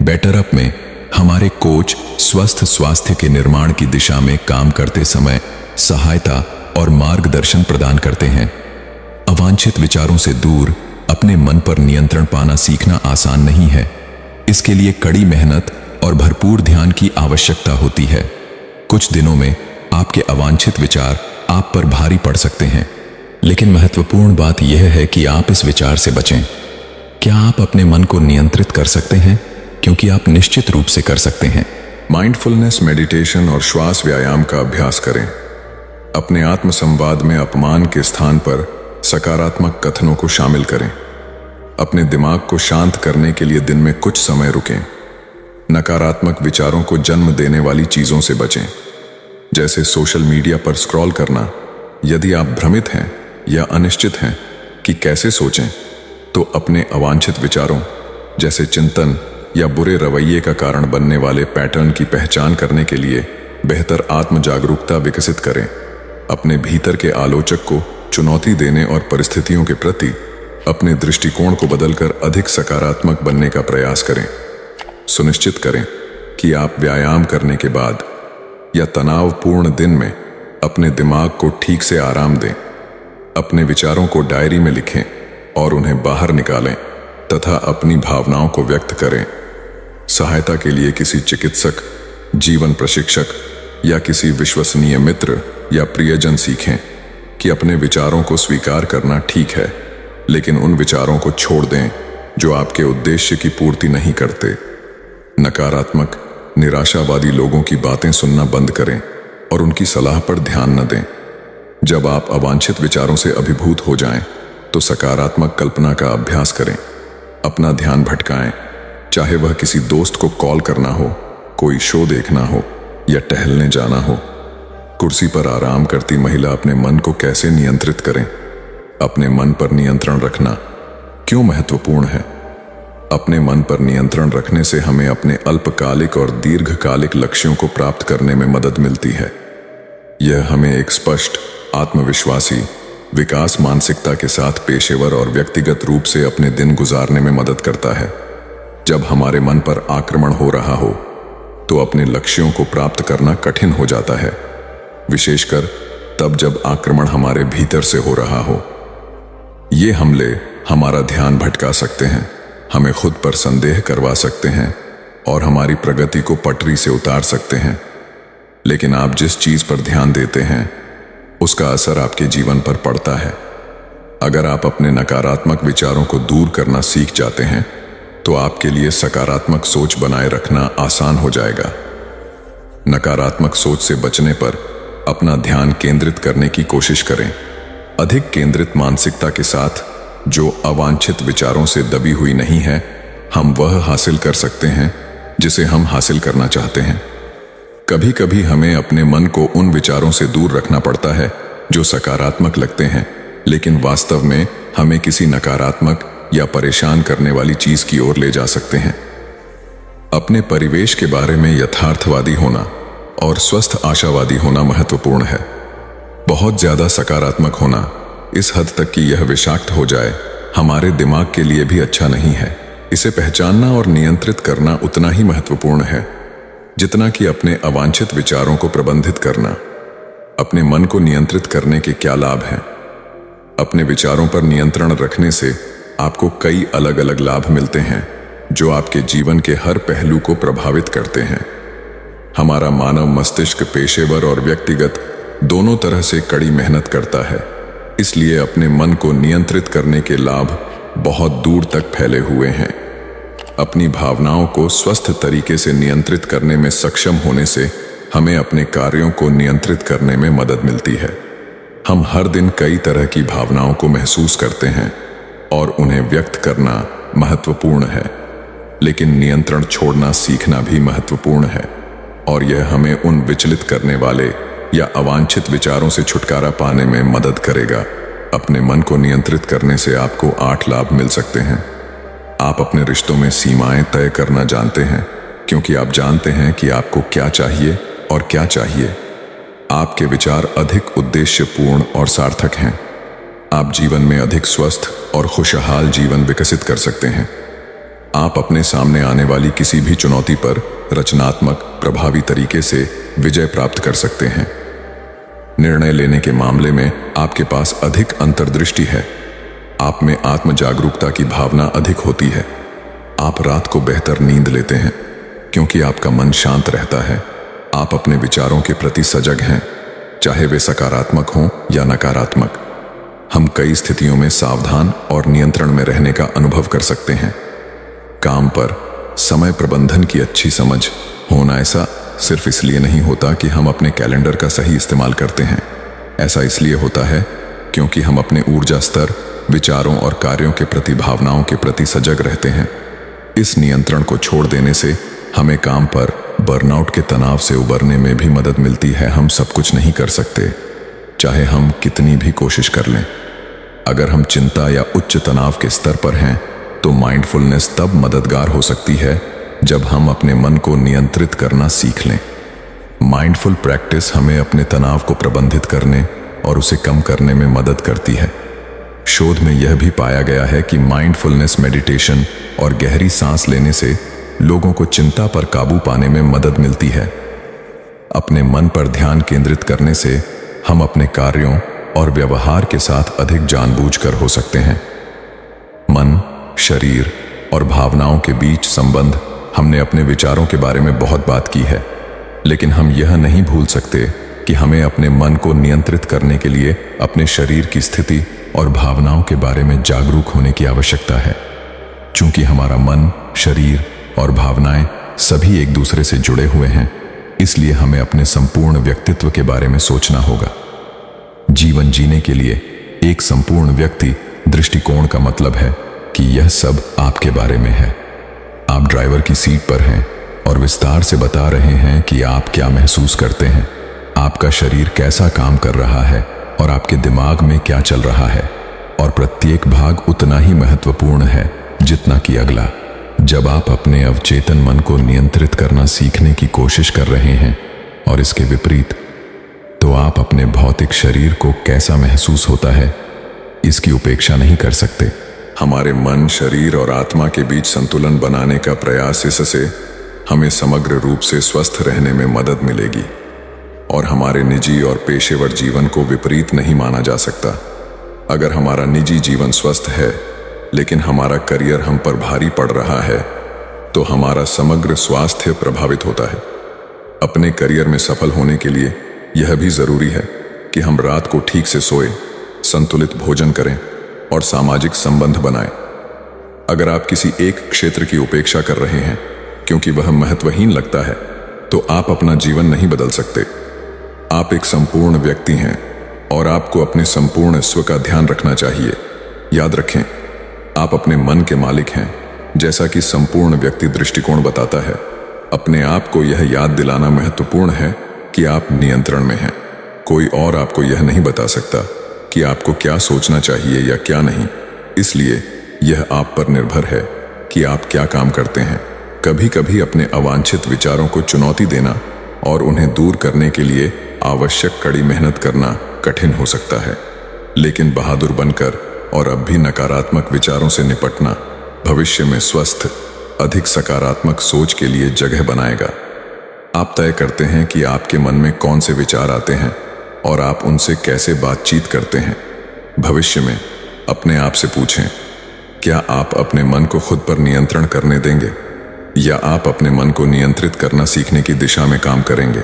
बेटर अप में हमारे कोच स्वस्थ स्वास्थ्य के निर्माण की दिशा में काम करते समय सहायता और मार्गदर्शन प्रदान करते हैं। अवांछित विचारों से दूर अपने मन पर नियंत्रण पाना सीखना आसान नहीं है। इसके लिए कड़ी मेहनत और भरपूर ध्यान की आवश्यकता होती है। कुछ दिनों में आपके अवांछित विचार आप पर भारी पड़ सकते हैं, लेकिन महत्वपूर्ण बात यह है कि आप इस विचार से बचें। क्या आप अपने मन को नियंत्रित कर सकते हैं? क्योंकि आप निश्चित रूप से कर सकते हैं। माइंडफुलनेस, मेडिटेशन और श्वास व्यायाम का अभ्यास करें। अपने आत्म संवाद में अपमान के स्थान पर सकारात्मक कथनों को शामिल करें। अपने दिमाग को शांत करने के लिए दिन में कुछ समय रुकें। नकारात्मक विचारों को जन्म देने वाली चीजों से बचें, जैसे सोशल मीडिया पर स्क्रॉल करना। यदि आप भ्रमित हैं या अनिश्चित हैं कि कैसे सोचें, तो अपने अवांछित विचारों जैसे चिंतन या बुरे रवैये का कारण बनने वाले पैटर्न की पहचान करने के लिए बेहतर आत्म जागरूकता विकसित करें। अपने भीतर के आलोचक को चुनौती देने और परिस्थितियों के प्रति अपने दृष्टिकोण को बदलकर अधिक सकारात्मक बनने का प्रयास करें। सुनिश्चित करें कि आप व्यायाम करने के बाद या तनावपूर्ण दिन में अपने दिमाग को ठीक से आराम दें। अपने विचारों को डायरी में लिखें और उन्हें बाहर निकालें तथा अपनी भावनाओं को व्यक्त करें। सहायता के लिए किसी चिकित्सक, जीवन प्रशिक्षक या किसी विश्वसनीय मित्र या प्रियजन सीखें कि अपने विचारों को स्वीकार करना ठीक है, लेकिन उन विचारों को छोड़ दें जो आपके उद्देश्य की पूर्ति नहीं करते। नकारात्मक, निराशावादी लोगों की बातें सुनना बंद करें और उनकी सलाह पर ध्यान न दें। जब आप अवांछित विचारों से अभिभूत हो जाएं, तो सकारात्मक कल्पना का अभ्यास करें। अपना ध्यान भटकाएं, चाहे वह किसी दोस्त को कॉल करना हो, कोई शो देखना हो या टहलने जाना हो। कुर्सी पर आराम करती महिला अपने मन को कैसे नियंत्रित करें? अपने मन पर नियंत्रण रखना क्यों महत्वपूर्ण है? अपने मन पर नियंत्रण रखने से हमें अपने अल्पकालिक और दीर्घकालिक लक्ष्यों को प्राप्त करने में मदद मिलती है। यह हमें एक स्पष्ट, आत्मविश्वासी, विकास मानसिकता के साथ पेशेवर और व्यक्तिगत रूप से अपने दिन गुजारने में मदद करता है। जब हमारे मन पर आक्रमण हो रहा हो, तो अपने लक्ष्यों को प्राप्त करना कठिन हो जाता है, विशेषकर तब जब आक्रमण हमारे भीतर से हो रहा हो। ये हमले हमारा ध्यान भटका सकते हैं, हमें खुद पर संदेह करवा सकते हैं और हमारी प्रगति को पटरी से उतार सकते हैं। लेकिन आप जिस चीज पर ध्यान देते हैं, उसका असर आपके जीवन पर पड़ता है। अगर आप अपने नकारात्मक विचारों को दूर करना सीख जाते हैं, तो आपके लिए सकारात्मक सोच बनाए रखना आसान हो जाएगा। नकारात्मक सोच से बचने पर अपना ध्यान केंद्रित करने की कोशिश करें। अधिक केंद्रित मानसिकता के साथ, जो अवांछित विचारों से दबी हुई नहीं है, हम वह हासिल कर सकते हैं जिसे हम हासिल करना चाहते हैं। कभी कभी हमें अपने मन को उन विचारों से दूर रखना पड़ता है जो सकारात्मक लगते हैं, लेकिन वास्तव में हमें किसी नकारात्मक या परेशान करने वाली चीज की ओर ले जा सकते हैं। अपने परिवेश के बारे में यथार्थवादी होना और स्वस्थ आशावादी होना महत्वपूर्ण है। बहुत ज्यादा सकारात्मक होना, इस हद तक कि यह विषाक्त हो जाए, हमारे दिमाग के लिए भी अच्छा नहीं है। इसे पहचानना और नियंत्रित करना उतना ही महत्वपूर्ण है जितना कि अपने अवांछित विचारों को प्रबंधित करना। अपने मन को नियंत्रित करने के क्या लाभ हैं? अपने विचारों पर नियंत्रण रखने से आपको कई अलग अलग लाभ मिलते हैं जो आपके जीवन के हर पहलू को प्रभावित करते हैं। हमारा मानव मस्तिष्क पेशेवर और व्यक्तिगत दोनों तरह से कड़ी मेहनत करता है, इसलिए अपने मन को नियंत्रित करने के लाभ बहुत दूर तक फैले हुए हैं। अपनी भावनाओं को स्वस्थ तरीके से नियंत्रित करने में सक्षम होने से हमें अपने कार्यों को नियंत्रित करने में मदद मिलती है। हम हर दिन कई तरह की भावनाओं को महसूस करते हैं और उन्हें व्यक्त करना महत्वपूर्ण है, लेकिन नियंत्रण छोड़ना सीखना भी महत्वपूर्ण है और यह हमें उन विचलित करने वाले या अवांछित विचारों से छुटकारा पाने में मदद करेगा। अपने मन को नियंत्रित करने से आपको 8 लाभ मिल सकते हैं। आप अपने रिश्तों में सीमाएं तय करना जानते हैं क्योंकि आप जानते हैं कि आपको क्या चाहिए और क्या चाहिए। आपके विचार अधिक उद्देश्यपूर्ण और सार्थक हैं। आप जीवन में अधिक स्वस्थ और खुशहाल जीवन विकसित कर सकते हैं। आप अपने सामने आने वाली किसी भी चुनौती पर रचनात्मक, प्रभावी तरीके से विजय प्राप्त कर सकते हैं। निर्णय लेने के मामले में आपके पास अधिक अंतर्दृष्टि है। आप में आत्म जागरूकता की भावना अधिक होती है। आप रात को बेहतर नींद लेते हैं क्योंकि आपका मन शांत रहता है। आप अपने विचारों के प्रति सजग हैं, चाहे वे सकारात्मक हों या नकारात्मक। हम कई स्थितियों में सावधान और नियंत्रण में रहने का अनुभव कर सकते हैं। काम पर समय प्रबंधन की अच्छी समझ होना ऐसा सिर्फ इसलिए नहीं होता कि हम अपने कैलेंडर का सही इस्तेमाल करते हैं। ऐसा इसलिए होता है क्योंकि हम अपने ऊर्जा स्तर, विचारों और कार्यों के प्रति, भावनाओं के प्रति सजग रहते हैं। इस नियंत्रण को छोड़ देने से हमें काम पर बर्नआउट के तनाव से उबरने में भी मदद मिलती है। हम सब कुछ नहीं कर सकते, चाहे हम कितनी भी कोशिश कर लें। अगर हम चिंता या उच्च तनाव के स्तर पर हैं, तो माइंडफुलनेस तब मददगार हो सकती है जब हम अपने मन को नियंत्रित करना सीख लें। माइंडफुल प्रैक्टिस हमें अपने तनाव को प्रबंधित करने और उसे कम करने में मदद करती है। शोध में यह भी पाया गया है कि माइंडफुलनेस मेडिटेशन और गहरी सांस लेने से लोगों को चिंता पर काबू पाने में मदद मिलती है। अपने मन पर ध्यान केंद्रित करने से हम अपने कार्यों और व्यवहार के साथ अधिक जानबूझकर हो सकते हैं। मन, शरीर और भावनाओं के बीच संबंध हमने अपने विचारों के बारे में बहुत बात की है, लेकिन हम यह नहीं भूल सकते कि हमें अपने मन को नियंत्रित करने के लिए अपने शरीर की स्थिति और भावनाओं के बारे में जागरूक होने की आवश्यकता है। चूंकि हमारा मन, शरीर और भावनाएं सभी एक दूसरे से जुड़े हुए हैं, इसलिए हमें अपने संपूर्ण व्यक्तित्व के बारे में सोचना होगा। जीवन जीने के लिए एक संपूर्ण व्यक्ति दृष्टिकोण का मतलब है कि यह सब आपके बारे में है। आप ड्राइवर की सीट पर हैं और विस्तार से बता रहे हैं कि आप क्या महसूस करते हैं, आपका शरीर कैसा काम कर रहा है और आपके दिमाग में क्या चल रहा है, और प्रत्येक भाग उतना ही महत्वपूर्ण है जितना कि अगला। जब आप अपने अवचेतन मन को नियंत्रित करना सीखने की कोशिश कर रहे हैं और इसके विपरीत, तो आप अपने भौतिक शरीर को कैसा महसूस होता है इसकी उपेक्षा नहीं कर सकते। हमारे मन, शरीर और आत्मा के बीच संतुलन बनाने का प्रयास, इससे हमें समग्र रूप से स्वस्थ रहने में मदद मिलेगी और हमारे निजी और पेशेवर जीवन को विपरीत नहीं माना जा सकता। अगर हमारा निजी जीवन स्वस्थ है लेकिन हमारा करियर हम पर भारी पड़ रहा है, तो हमारा समग्र स्वास्थ्य प्रभावित होता है। अपने करियर में सफल होने के लिए यह भी जरूरी है कि हम रात को ठीक से सोएं, संतुलित भोजन करें और सामाजिक संबंध बनाएं। अगर आप किसी एक क्षेत्र की उपेक्षा कर रहे हैं क्योंकि वह महत्वहीन लगता है, तो आप अपना जीवन नहीं बदल सकते। आप एक संपूर्ण व्यक्ति हैं और आपको अपने संपूर्ण स्व का ध्यान रखना चाहिए। याद रखें, आप अपने मन के मालिक हैं, जैसा कि संपूर्ण व्यक्ति दृष्टिकोण बताता है। अपने आप को यह याद दिलाना महत्वपूर्ण है कि आप नियंत्रण में हैं। कोई और आपको यह नहीं बता सकता कि आपको क्या सोचना चाहिए या क्या नहीं, इसलिए यह आप पर निर्भर है कि आप क्या काम करते हैं। कभी कभी अपने अवांछित विचारों को चुनौती देना और उन्हें दूर करने के लिए आवश्यक कड़ी मेहनत करना कठिन हो सकता है, लेकिन बहादुर बनकर और अब भी नकारात्मक विचारों से निपटना भविष्य में स्वस्थ, अधिक सकारात्मक सोच के लिए जगह बनाएगा। आप तय करते हैं कि आपके मन में कौन से विचार आते हैं और आप उनसे कैसे बातचीत करते हैं। भविष्य में अपने आप से पूछें, क्या आप अपने मन को खुद पर नियंत्रण करने देंगे या आप अपने मन को नियंत्रित करना सीखने की दिशा में काम करेंगे?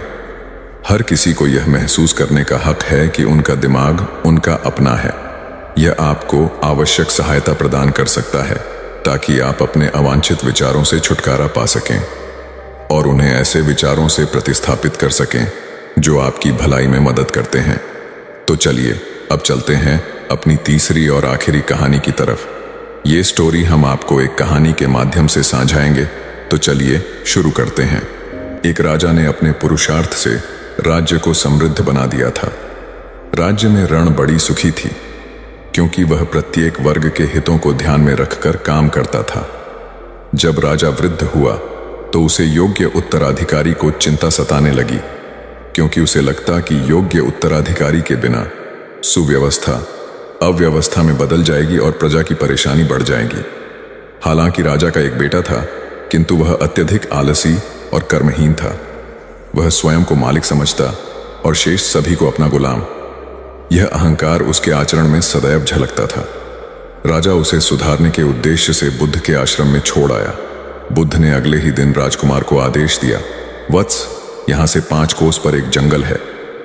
हर किसी को यह महसूस करने का हक है कि उनका दिमाग उनका अपना है। यह आपको आवश्यक सहायता प्रदान कर सकता है ताकि आप अपने अवांछित विचारों से छुटकारा पा सकें और उन्हें ऐसे विचारों से प्रतिस्थापित कर सकें जो आपकी भलाई में मदद करते हैं। तो चलिए अब चलते हैं अपनी तीसरी और आखिरी कहानी की तरफ। ये स्टोरी हम आपको एक कहानी के माध्यम से साझाएंगे, तो चलिए शुरू करते हैं। एक राजा ने अपने पुरुषार्थ से राज्य को समृद्ध बना दिया था। राज्य में रण बड़ी सुखी थी क्योंकि वह प्रत्येक वर्ग के हितों को ध्यान में रखकर काम करता था। जब राजा वृद्ध हुआ तो उसे योग्य उत्तराधिकारी को चिंता सताने लगी क्योंकि उसे लगता कि योग्य उत्तराधिकारी के बिना सुव्यवस्था अव्यवस्था में बदल जाएगी और प्रजा की परेशानी बढ़ जाएगी। हालांकि राजा का एक बेटा था, किंतु वह अत्यधिक आलसी और कर्महीन था। वह स्वयं को मालिक समझता और शेष सभी को अपना गुलाम। यह अहंकार उसके आचरण में सदैव झलकता था। राजा उसे सुधारने के उद्देश्य से बुद्ध के आश्रम में छोड़ आया। बुद्ध ने अगले ही दिन राजकुमार को आदेश दिया, वत्स, यहाँ से 5 कोस पर एक जंगल है,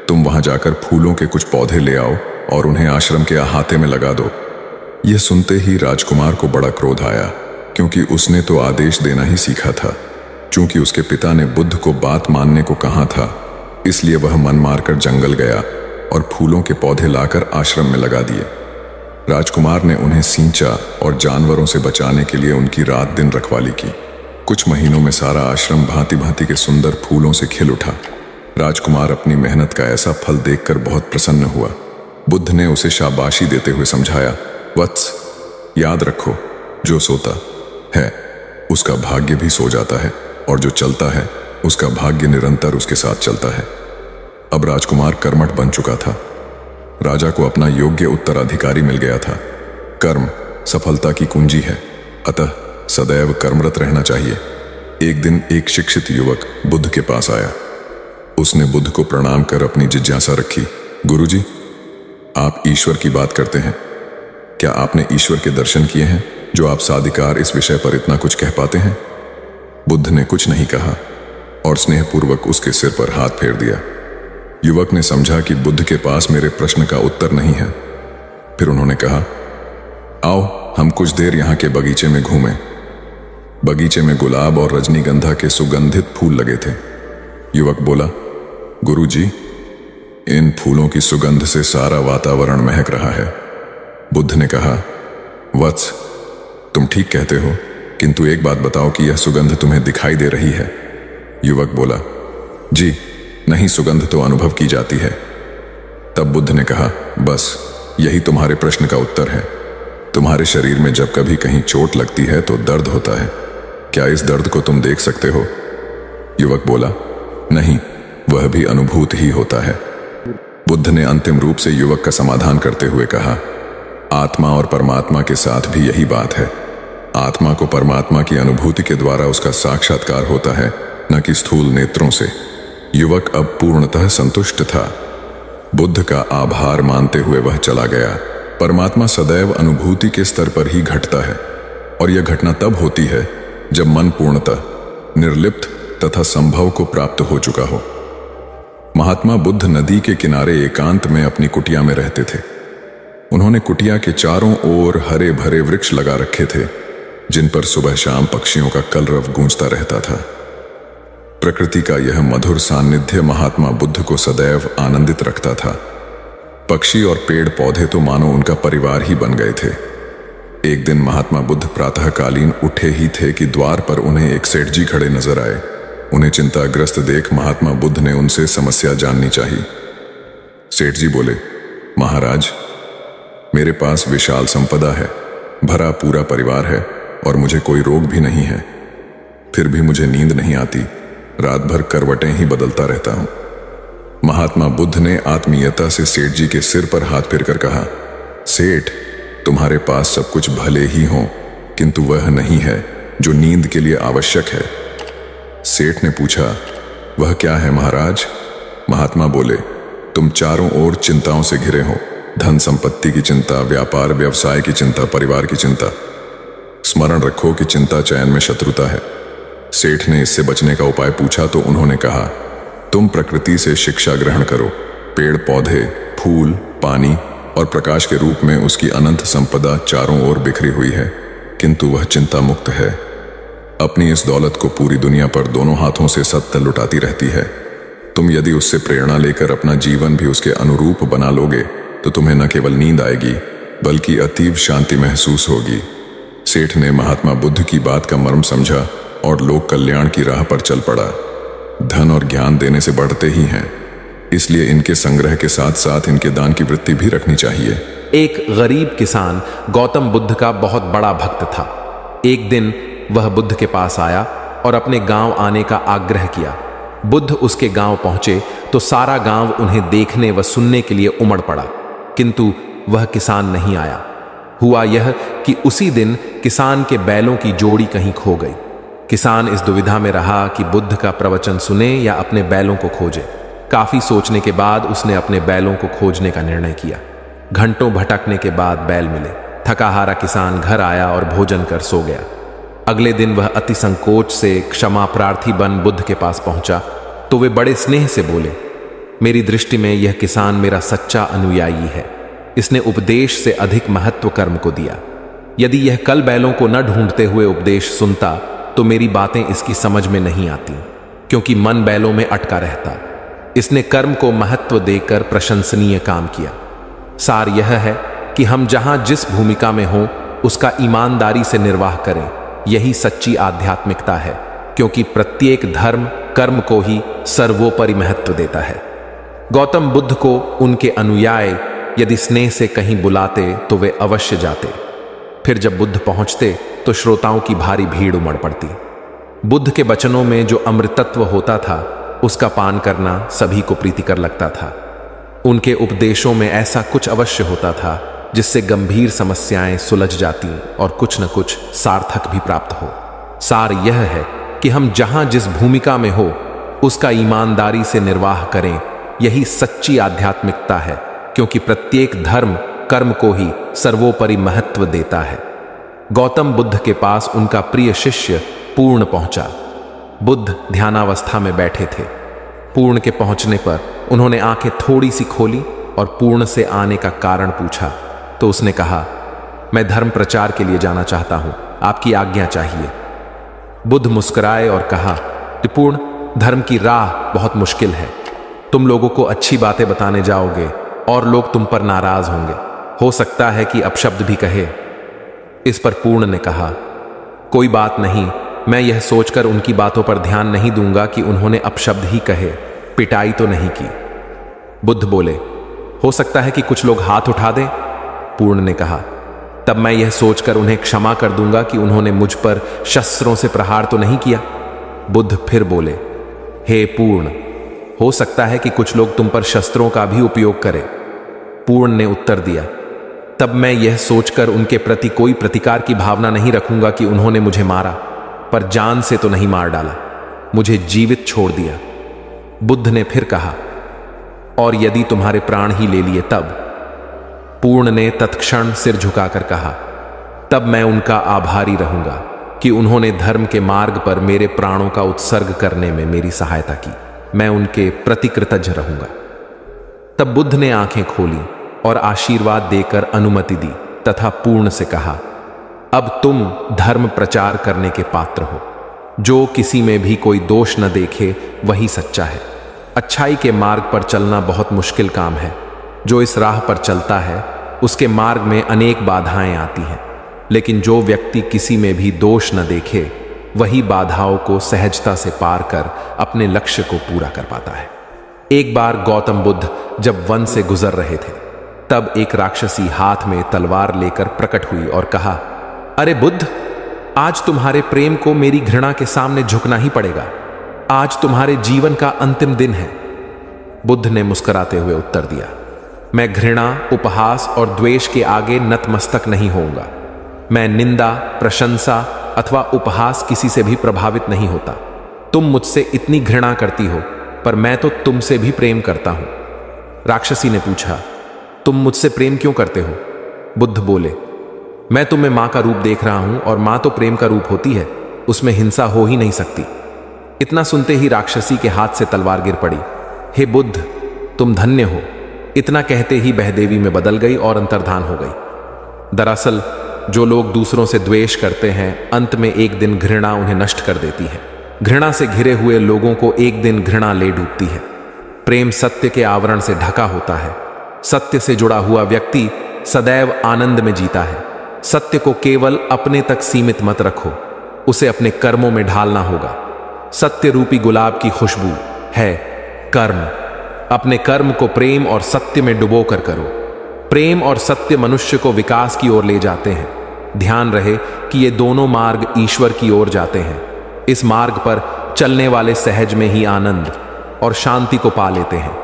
तुम वहां जाकर फूलों के कुछ पौधे ले आओ और उन्हें आश्रम के अहाते में लगा दो। यह सुनते ही राजकुमार को बड़ा क्रोध आया क्योंकि उसने तो आदेश देना ही सीखा था। चूंकि उसके पिता ने बुद्ध को बात मानने को कहा था, इसलिए वह मन मारकर जंगल गया और फूलों के पौधे लाकर आश्रम में लगा दिए। राजकुमार ने उन्हें सींचा और जानवरों से बचाने के लिए उनकी रात दिन रखवाली की। कुछ महीनों में सारा आश्रम भांति भांति के सुंदर फूलों से खिल उठा। राजकुमार अपनी मेहनत का ऐसा फल देखकर बहुत प्रसन्न हुआ। बुद्ध ने उसे शाबाशी देते हुए समझाया, वत्स, याद रखो, जो सोता है उसका भाग्य भी सो जाता है और जो चलता है उसका भाग्य निरंतर उसके साथ चलता है। अब राजकुमार कर्मठ बन चुका था। राजा को अपना योग्य उत्तराधिकारी मिल गया था। कर्म सफलता की कुंजी है, अतः सदैव कर्मरत रहना चाहिए। एक दिन एक शिक्षित युवक बुद्ध के पास आया। उसने बुद्ध को प्रणाम कर अपनी जिज्ञासा रखी, गुरुजी, आप ईश्वर की बात करते हैं, क्या आपने ईश्वर के दर्शन किए हैं जो आप साधिकार इस विषय पर इतना कुछ कह पाते हैं? बुद्ध ने कुछ नहीं कहा और स्नेहपूर्वक उसके सिर पर हाथ फेर दिया। युवक ने समझा कि बुद्ध के पास मेरे प्रश्न का उत्तर नहीं है। फिर उन्होंने कहा, आओ हम कुछ देर यहाँ के बगीचे में घूमें। बगीचे में गुलाब और रजनीगंधा के सुगंधित फूल लगे थे। युवक बोला, गुरुजी, इन फूलों की सुगंध से सारा वातावरण महक रहा है। बुद्ध ने कहा, वत्स, तुम ठीक कहते हो, किंतु एक बात बताओ कि यह सुगंध तुम्हें दिखाई दे रही है? युवक बोला, जी नहीं, सुगंध तो अनुभव की जाती है। तब बुद्ध ने कहा, बस यही तुम्हारे प्रश्न का उत्तर है। तुम्हारे शरीर में जब कभी कहीं चोट लगती है तो दर्द होता है, क्या इस दर्द को तुम देख सकते हो? युवक बोला, नहीं, वह भी अनुभूत ही होता है। बुद्ध ने अंतिम रूप से युवक का समाधान करते हुए कहा, आत्मा और परमात्मा के साथ भी यही बात है। आत्मा को परमात्मा की अनुभूति के द्वारा उसका साक्षात्कार होता है, न कि स्थूल नेत्रों से। युवक अब पूर्णतः संतुष्ट था। बुद्ध का आभार मानते हुए वह चला गया। परमात्मा सदैव अनुभूति के स्तर पर ही घटता है और यह घटना तब होती है जब मन पूर्णतः निर्लिप्त तथा संभव को प्राप्त हो चुका हो। महात्मा बुद्ध नदी के किनारे एकांत में अपनी कुटिया में रहते थे। उन्होंने कुटिया के चारों ओर हरे भरे वृक्ष लगा रखे थे जिन पर सुबह शाम पक्षियों का कलरव गूंजता रहता था। प्रकृति का यह मधुर सान्निध्य महात्मा बुद्ध को सदैव आनंदित रखता था। पक्षी और पेड़ पौधे तो मानो उनका परिवार ही बन गए थे। एक दिन महात्मा बुद्ध प्रातःकालीन उठे ही थे कि द्वार पर उन्हें एक सेठ जी खड़े नजर आए। उन्हें चिंताग्रस्त देख महात्मा बुद्ध ने उनसे समस्या जाननी चाहिए। सेठ जी बोले, महाराज, मेरे पास विशाल संपदा है, भरा पूरा परिवार है और मुझे कोई रोग भी नहीं है। फिर भी मुझे नींद नहीं आती, रात भर करवटें ही बदलता रहता हूं। महात्मा बुद्ध ने आत्मीयता से सेठ जी के सिर पर हाथ फेरकर कहा, सेठ, तुम्हारे पास सब कुछ भले ही हो, किंतु वह नहीं है जो नींद के लिए आवश्यक है। सेठ ने पूछा, वह क्या है महाराज? महात्मा बोले, तुम चारों ओर चिंताओं से घिरे हो, धन संपत्ति की चिंता, व्यापार व्यवसाय की चिंता, परिवार की चिंता। स्मरण रखो कि चिंता चयन में शत्रुता है। सेठ ने इससे बचने का उपाय पूछा तो उन्होंने कहा, तुम प्रकृति से शिक्षा ग्रहण करो। पेड़ पौधे, फूल, पानी और प्रकाश के रूप में उसकी अनंत संपदा चारों ओर बिखरी हुई है, किंतु वह चिंता मुक्त है। अपनी इस दौलत को पूरी दुनिया पर दोनों हाथों से सत्य लुटाती रहती है। तुम यदि उससे प्रेरणा लेकर अपना जीवन भी उसके अनुरूप बना लोगे तो तुम्हें न केवल नींद आएगी बल्कि अतीव शांति महसूस होगी। सेठ ने महात्मा बुद्ध की बात का मर्म समझा और लोक कल्याण की राह पर चल पड़ा। धन और ज्ञान देने से बढ़ते ही हैं, इसलिए इनके संग्रह के साथ साथ इनके दान की वृत्ति भी रखनी चाहिए।
एक गरीब किसान गौतम बुद्ध का बहुत बड़ा भक्त था। एक दिन वह बुद्ध के पास आया और अपने गांव आने का आग्रह किया। बुद्ध उसके गांव पहुंचे तो सारा गांव उन्हें देखने व सुनने के लिए उमड़ पड़ा, किंतु वह किसान नहीं आया। हुआ यह कि उसी दिन किसान के बैलों की जोड़ी कहीं खो गई। किसान इस दुविधा में रहा कि बुद्ध का प्रवचन सुने या अपने बैलों को खोजे। काफी सोचने के बाद उसने अपने बैलों को खोजने का निर्णय किया। घंटों भटकने के बाद बैल मिले। थका हारा किसान घर आया और भोजन कर सो गया। अगले दिन वह अति संकोच से क्षमा प्रार्थी बन बुद्ध के पास पहुंचा तो वे बड़े स्नेह से बोले, मेरी दृष्टि में यह किसान मेरा सच्चा अनुयायी है। इसने उपदेश से अधिक महत्व कर्म को दिया। यदि यह कल बैलों को न ढूंढते हुए उपदेश सुनता तो मेरी बातें इसकी समझ में नहीं आती, क्योंकि मन बैलों में अटका रहता। इसने कर्म को महत्व देकर प्रशंसनीय काम किया। सार यह है कि हम जहां जिस भूमिका में हों उसका ईमानदारी से निर्वाह करें। यही सच्ची आध्यात्मिकता है, क्योंकि प्रत्येक धर्म कर्म को ही सर्वोपरि महत्व देता है। गौतम बुद्ध को उनके अनुयायी यदि स्नेह से कहीं बुलाते तो वे अवश्य जाते। फिर जब बुद्ध पहुंचते तो श्रोताओं की भारी भीड़ उमड़ पड़ती। बुद्ध के वचनों में जो अमृतत्व होता था उसका पान करना सभी को प्रीतिकर लगता था। उनके उपदेशों में ऐसा कुछ अवश्य होता था जिससे गंभीर समस्याएं सुलझ जाती और कुछ न कुछ सार्थक भी प्राप्त हो। सार यह है कि हम जहां जिस भूमिका में हो उसका ईमानदारी से निर्वाह करें। यही सच्ची आध्यात्मिकता है, क्योंकि प्रत्येक धर्म कर्म को ही सर्वोपरि महत्व देता है। गौतम बुद्ध के पास उनका प्रिय शिष्य पूर्ण पहुंचा। बुद्ध ध्यानावस्था में बैठे थे। पूर्ण के पहुंचने पर उन्होंने आंखें थोड़ी सी खोली और पूर्ण से आने का कारण पूछा तो उसने कहा, मैं धर्म प्रचार के लिए जाना चाहता हूं, आपकी आज्ञा चाहिए। बुद्ध मुस्कुराए और कहा, पूर्ण, धर्म की राह बहुत मुश्किल है। तुम लोगों को अच्छी बातें बताने जाओगे और लोग तुम पर नाराज होंगे। हो सकता है कि अपशब्द भी कहे। इस पर पूर्ण ने कहा, कोई बात नहीं, मैं यह सोचकर उनकी बातों पर ध्यान नहीं दूंगा कि उन्होंने अपशब्द ही कहे, पिटाई तो नहीं की। बुद्ध बोले, हो सकता है कि कुछ लोग हाथ उठा दें। पूर्ण ने कहा, तब मैं यह सोचकर उन्हें क्षमा कर दूंगा कि उन्होंने मुझ पर शस्त्रों से प्रहार तो नहीं किया। बुद्ध फिर बोले, हे पूर्ण, हो सकता है कि कुछ लोग तुम पर शस्त्रों का भी उपयोग करें। पूर्ण ने उत्तर दिया, तब मैं यह सोचकर उनके प्रति कोई प्रतिकार की भावना नहीं रखूंगा कि उन्होंने मुझे मारा, पर जान से तो नहीं मार डाला, मुझे जीवित छोड़ दिया। बुद्ध ने फिर कहा, और यदि तुम्हारे प्राण ही ले लिए तब? पूर्ण ने तत्क्षण सिर झुकाकर कहा, तब मैं उनका आभारी रहूंगा कि उन्होंने धर्म के मार्ग पर मेरे प्राणों का उत्सर्ग करने में मेरी सहायता की। मैं उनके प्रति कृतज्ञ रहूंगा। तब बुद्ध ने आंखें खोली और आशीर्वाद देकर अनुमति दी तथा पूर्ण से कहा, अब तुम धर्म प्रचार करने के पात्र हो। जो किसी में भी कोई दोष न देखे वही सच्चा है। अच्छाई के मार्ग पर चलना बहुत मुश्किल काम है। जो इस राह पर चलता है उसके मार्ग में अनेक बाधाएं आती हैं, लेकिन जो व्यक्ति किसी में भी दोष न देखे वही बाधाओं को सहजता से पार कर अपने लक्ष्य को पूरा कर पाता है। एक बार गौतम बुद्ध जब वन से गुजर रहे थे तब एक राक्षसी हाथ में तलवार लेकर प्रकट हुई और कहा, अरे बुद्ध, आज तुम्हारे प्रेम को मेरी घृणा के सामने झुकना ही पड़ेगा। आज तुम्हारे जीवन का अंतिम दिन है। बुद्ध ने मुस्कुराते हुए उत्तर दिया, मैं घृणा, उपहास और द्वेष के आगे नतमस्तक नहीं होऊंगा। मैं निंदा, प्रशंसा अथवा उपहास किसी से भी प्रभावित नहीं होता। तुम मुझसे इतनी घृणा करती हो, पर मैं तो तुमसे भी प्रेम करता हूं। राक्षसी ने पूछा, तुम मुझसे प्रेम क्यों करते हो? बुद्ध बोले, मैं तुम्हें मां का रूप देख रहा हूं और मां तो प्रेम का रूप होती है, उसमें हिंसा हो ही नहीं सकती। इतना सुनते ही राक्षसी के हाथ से तलवार गिर पड़ी। हे बुद्ध, तुम धन्य हो। इतना कहते ही बहदेवी में बदल गई और अंतर्धान हो गई। दरअसल जो लोग दूसरों से द्वेष करते हैं, अंत में एक दिन घृणा उन्हें नष्ट कर देती है। घृणा से घिरे हुए लोगों को एक दिन घृणा ले डूबती है। प्रेम सत्य के आवरण से ढका होता है। सत्य से जुड़ा हुआ व्यक्ति सदैव आनंद में जीता है। सत्य को केवल अपने तक सीमित मत रखो, उसे अपने कर्मों में ढालना होगा। सत्य रूपी गुलाब की खुशबू है कर्म। अपने कर्म को प्रेम और सत्य में डुबो कर करो। प्रेम और सत्य मनुष्य को विकास की ओर ले जाते हैं। ध्यान रहे कि ये दोनों मार्ग ईश्वर की ओर जाते हैं। इस मार्ग पर चलने वाले सहज में ही आनंद और शांति को पा लेते हैं।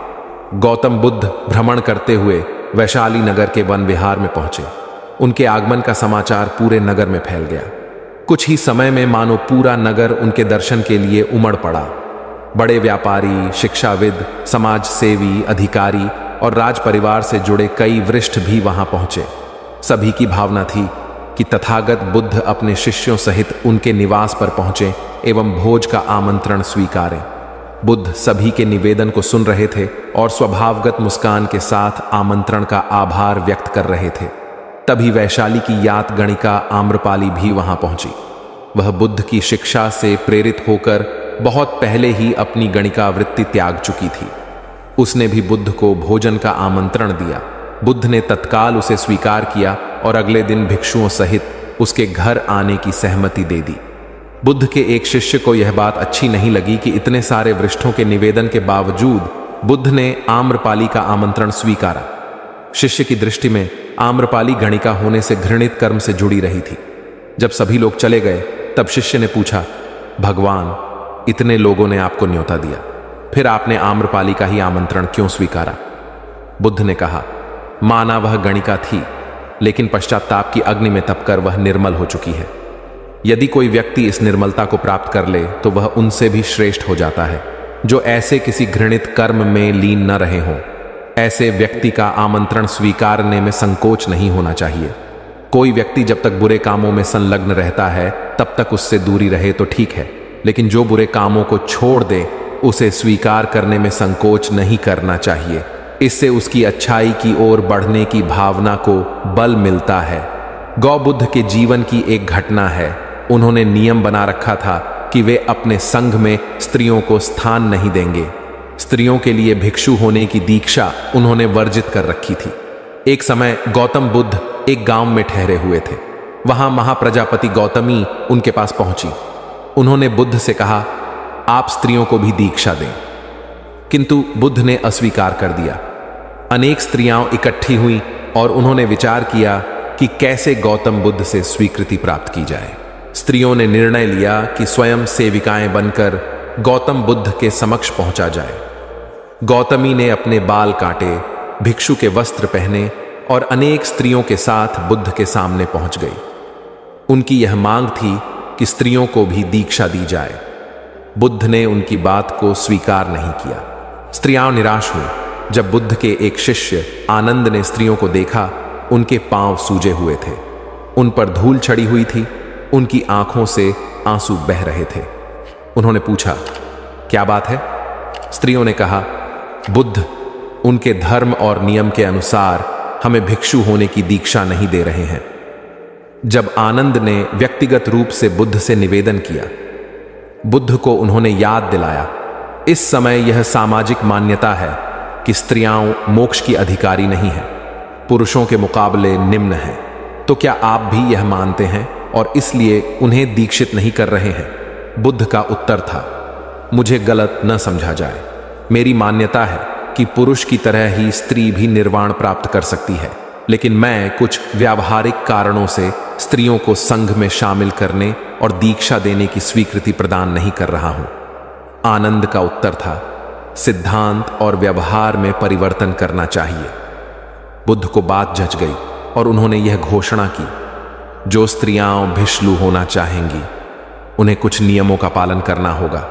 गौतम बुद्ध भ्रमण करते हुए वैशाली नगर के वन विहार में पहुंचे। उनके आगमन का समाचार पूरे नगर में फैल गया। कुछ ही समय में मानो पूरा नगर उनके दर्शन के लिए उमड़ पड़ा। बड़े व्यापारी, शिक्षाविद, समाज सेवी, अधिकारी और राज परिवार से जुड़े कई वरिष्ठ भी वहां पहुंचे। सभी की भावना थी कि तथागत बुद्ध अपने शिष्यों सहित उनके निवास पर पहुंचे एवं भोज का आमंत्रण स्वीकारें। बुद्ध सभी के निवेदन को सुन रहे थे और स्वभावगत मुस्कान के साथ आमंत्रण का आभार व्यक्त कर रहे थे। तभी वैशाली की यात गणिका आम्रपाली भी वहां पहुंची। वह बुद्ध की शिक्षा से प्रेरित होकर बहुत पहले ही अपनी गणिका वृत्ति त्याग चुकी थी। उसने भी बुद्ध को भोजन का आमंत्रण दिया। बुद्ध ने तत्काल उसे स्वीकार किया और अगले दिन भिक्षुओं सहित उसके घर आने की सहमति दे दी। बुद्ध के एक शिष्य को यह बात अच्छी नहीं लगी कि इतने सारे वरिष्ठों के निवेदन के बावजूद बुद्ध ने आम्रपाली का आमंत्रण स्वीकारा। शिष्य की दृष्टि में आम्रपाली गणिका होने से घृणित कर्म से जुड़ी रही थी। जब सभी लोग चले गए तब शिष्य ने पूछा, भगवान, इतने लोगों ने आपको न्योता दिया, फिर आपने आम्रपाली का ही आमंत्रण क्यों स्वीकारा? बुद्ध ने कहा, माना वह गणिका थी, लेकिन पश्चाताप की अग्नि में तपकर वह निर्मल हो चुकी है। यदि कोई व्यक्ति इस निर्मलता को प्राप्त कर ले तो वह उनसे भी श्रेष्ठ हो जाता है, जो ऐसे किसी घृणित कर्म में लीन न रहे हों। ऐसे व्यक्ति का आमंत्रण स्वीकारने में संकोच नहीं होना चाहिए। कोई व्यक्ति जब तक बुरे कामों में संलग्न रहता है तब तक उससे दूरी रहे तो ठीक है, लेकिन जो बुरे कामों को छोड़ दे उसे स्वीकार करने में संकोच नहीं करना चाहिए। इससे उसकी अच्छाई की ओर बढ़ने की भावना को बल मिलता है। गौ बुद्ध के जीवन की एक घटना है। उन्होंने नियम बना रखा था कि वे अपने संघ में स्त्रियों को स्थान नहीं देंगे। स्त्रियों के लिए भिक्षु होने की दीक्षा उन्होंने वर्जित कर रखी थी। एक समय गौतम बुद्ध एक गांव में ठहरे हुए थे। वहां महाप्रजापति गौतमी उनके पास पहुंची। उन्होंने बुद्ध से कहा, आप स्त्रियों को भी दीक्षा दें, किंतु बुद्ध ने अस्वीकार कर दिया। अनेक स्त्रियां इकट्ठी हुईं और उन्होंने विचार किया कि कैसे गौतम बुद्ध से स्वीकृति प्राप्त की जाए। स्त्रियों ने निर्णय लिया कि स्वयं सेविकाएं बनकर गौतम बुद्ध के समक्ष पहुंचा जाए। गौतमी ने अपने बाल काटे, भिक्षु के वस्त्र पहने और अनेक स्त्रियों के साथ बुद्ध के सामने पहुंच गई। उनकी यह मांग थी कि स्त्रियों को भी दीक्षा दी जाए। बुद्ध ने उनकी बात को स्वीकार नहीं किया। स्त्रियां निराश हुई। जब बुद्ध के एक शिष्य आनंद ने स्त्रियों को देखा, उनके पांव सूजे हुए थे, उन पर धूल चढ़ी हुई थी, उनकी आंखों से आंसू बह रहे थे। उन्होंने पूछा, क्या बात है? स्त्रियों ने कहा, बुद्ध उनके धर्म और नियम के अनुसार हमें भिक्षु होने की दीक्षा नहीं दे रहे हैं। जब आनंद ने व्यक्तिगत रूप से बुद्ध से निवेदन किया, बुद्ध को उन्होंने याद दिलाया, इस समय यह सामाजिक मान्यता है कि स्त्रियां मोक्ष की अधिकारी नहीं हैं, पुरुषों के मुकाबले निम्न हैं। तो क्या आप भी यह मानते हैं और इसलिए उन्हें दीक्षित नहीं कर रहे हैं? बुद्ध का उत्तर था, मुझे गलत न समझा जाए। मेरी मान्यता है कि पुरुष की तरह ही स्त्री भी निर्वाण प्राप्त कर सकती है, लेकिन मैं कुछ व्यावहारिक कारणों से स्त्रियों को संघ में शामिल करने और दीक्षा देने की स्वीकृति प्रदान नहीं कर रहा हूं। आनंद का उत्तर था, सिद्धांत और व्यवहार में परिवर्तन करना चाहिए। बुद्ध को बात जच गई और उन्होंने यह घोषणा की, जो स्त्रियां भिक्षु होना चाहेंगी उन्हें कुछ नियमों का पालन करना होगा।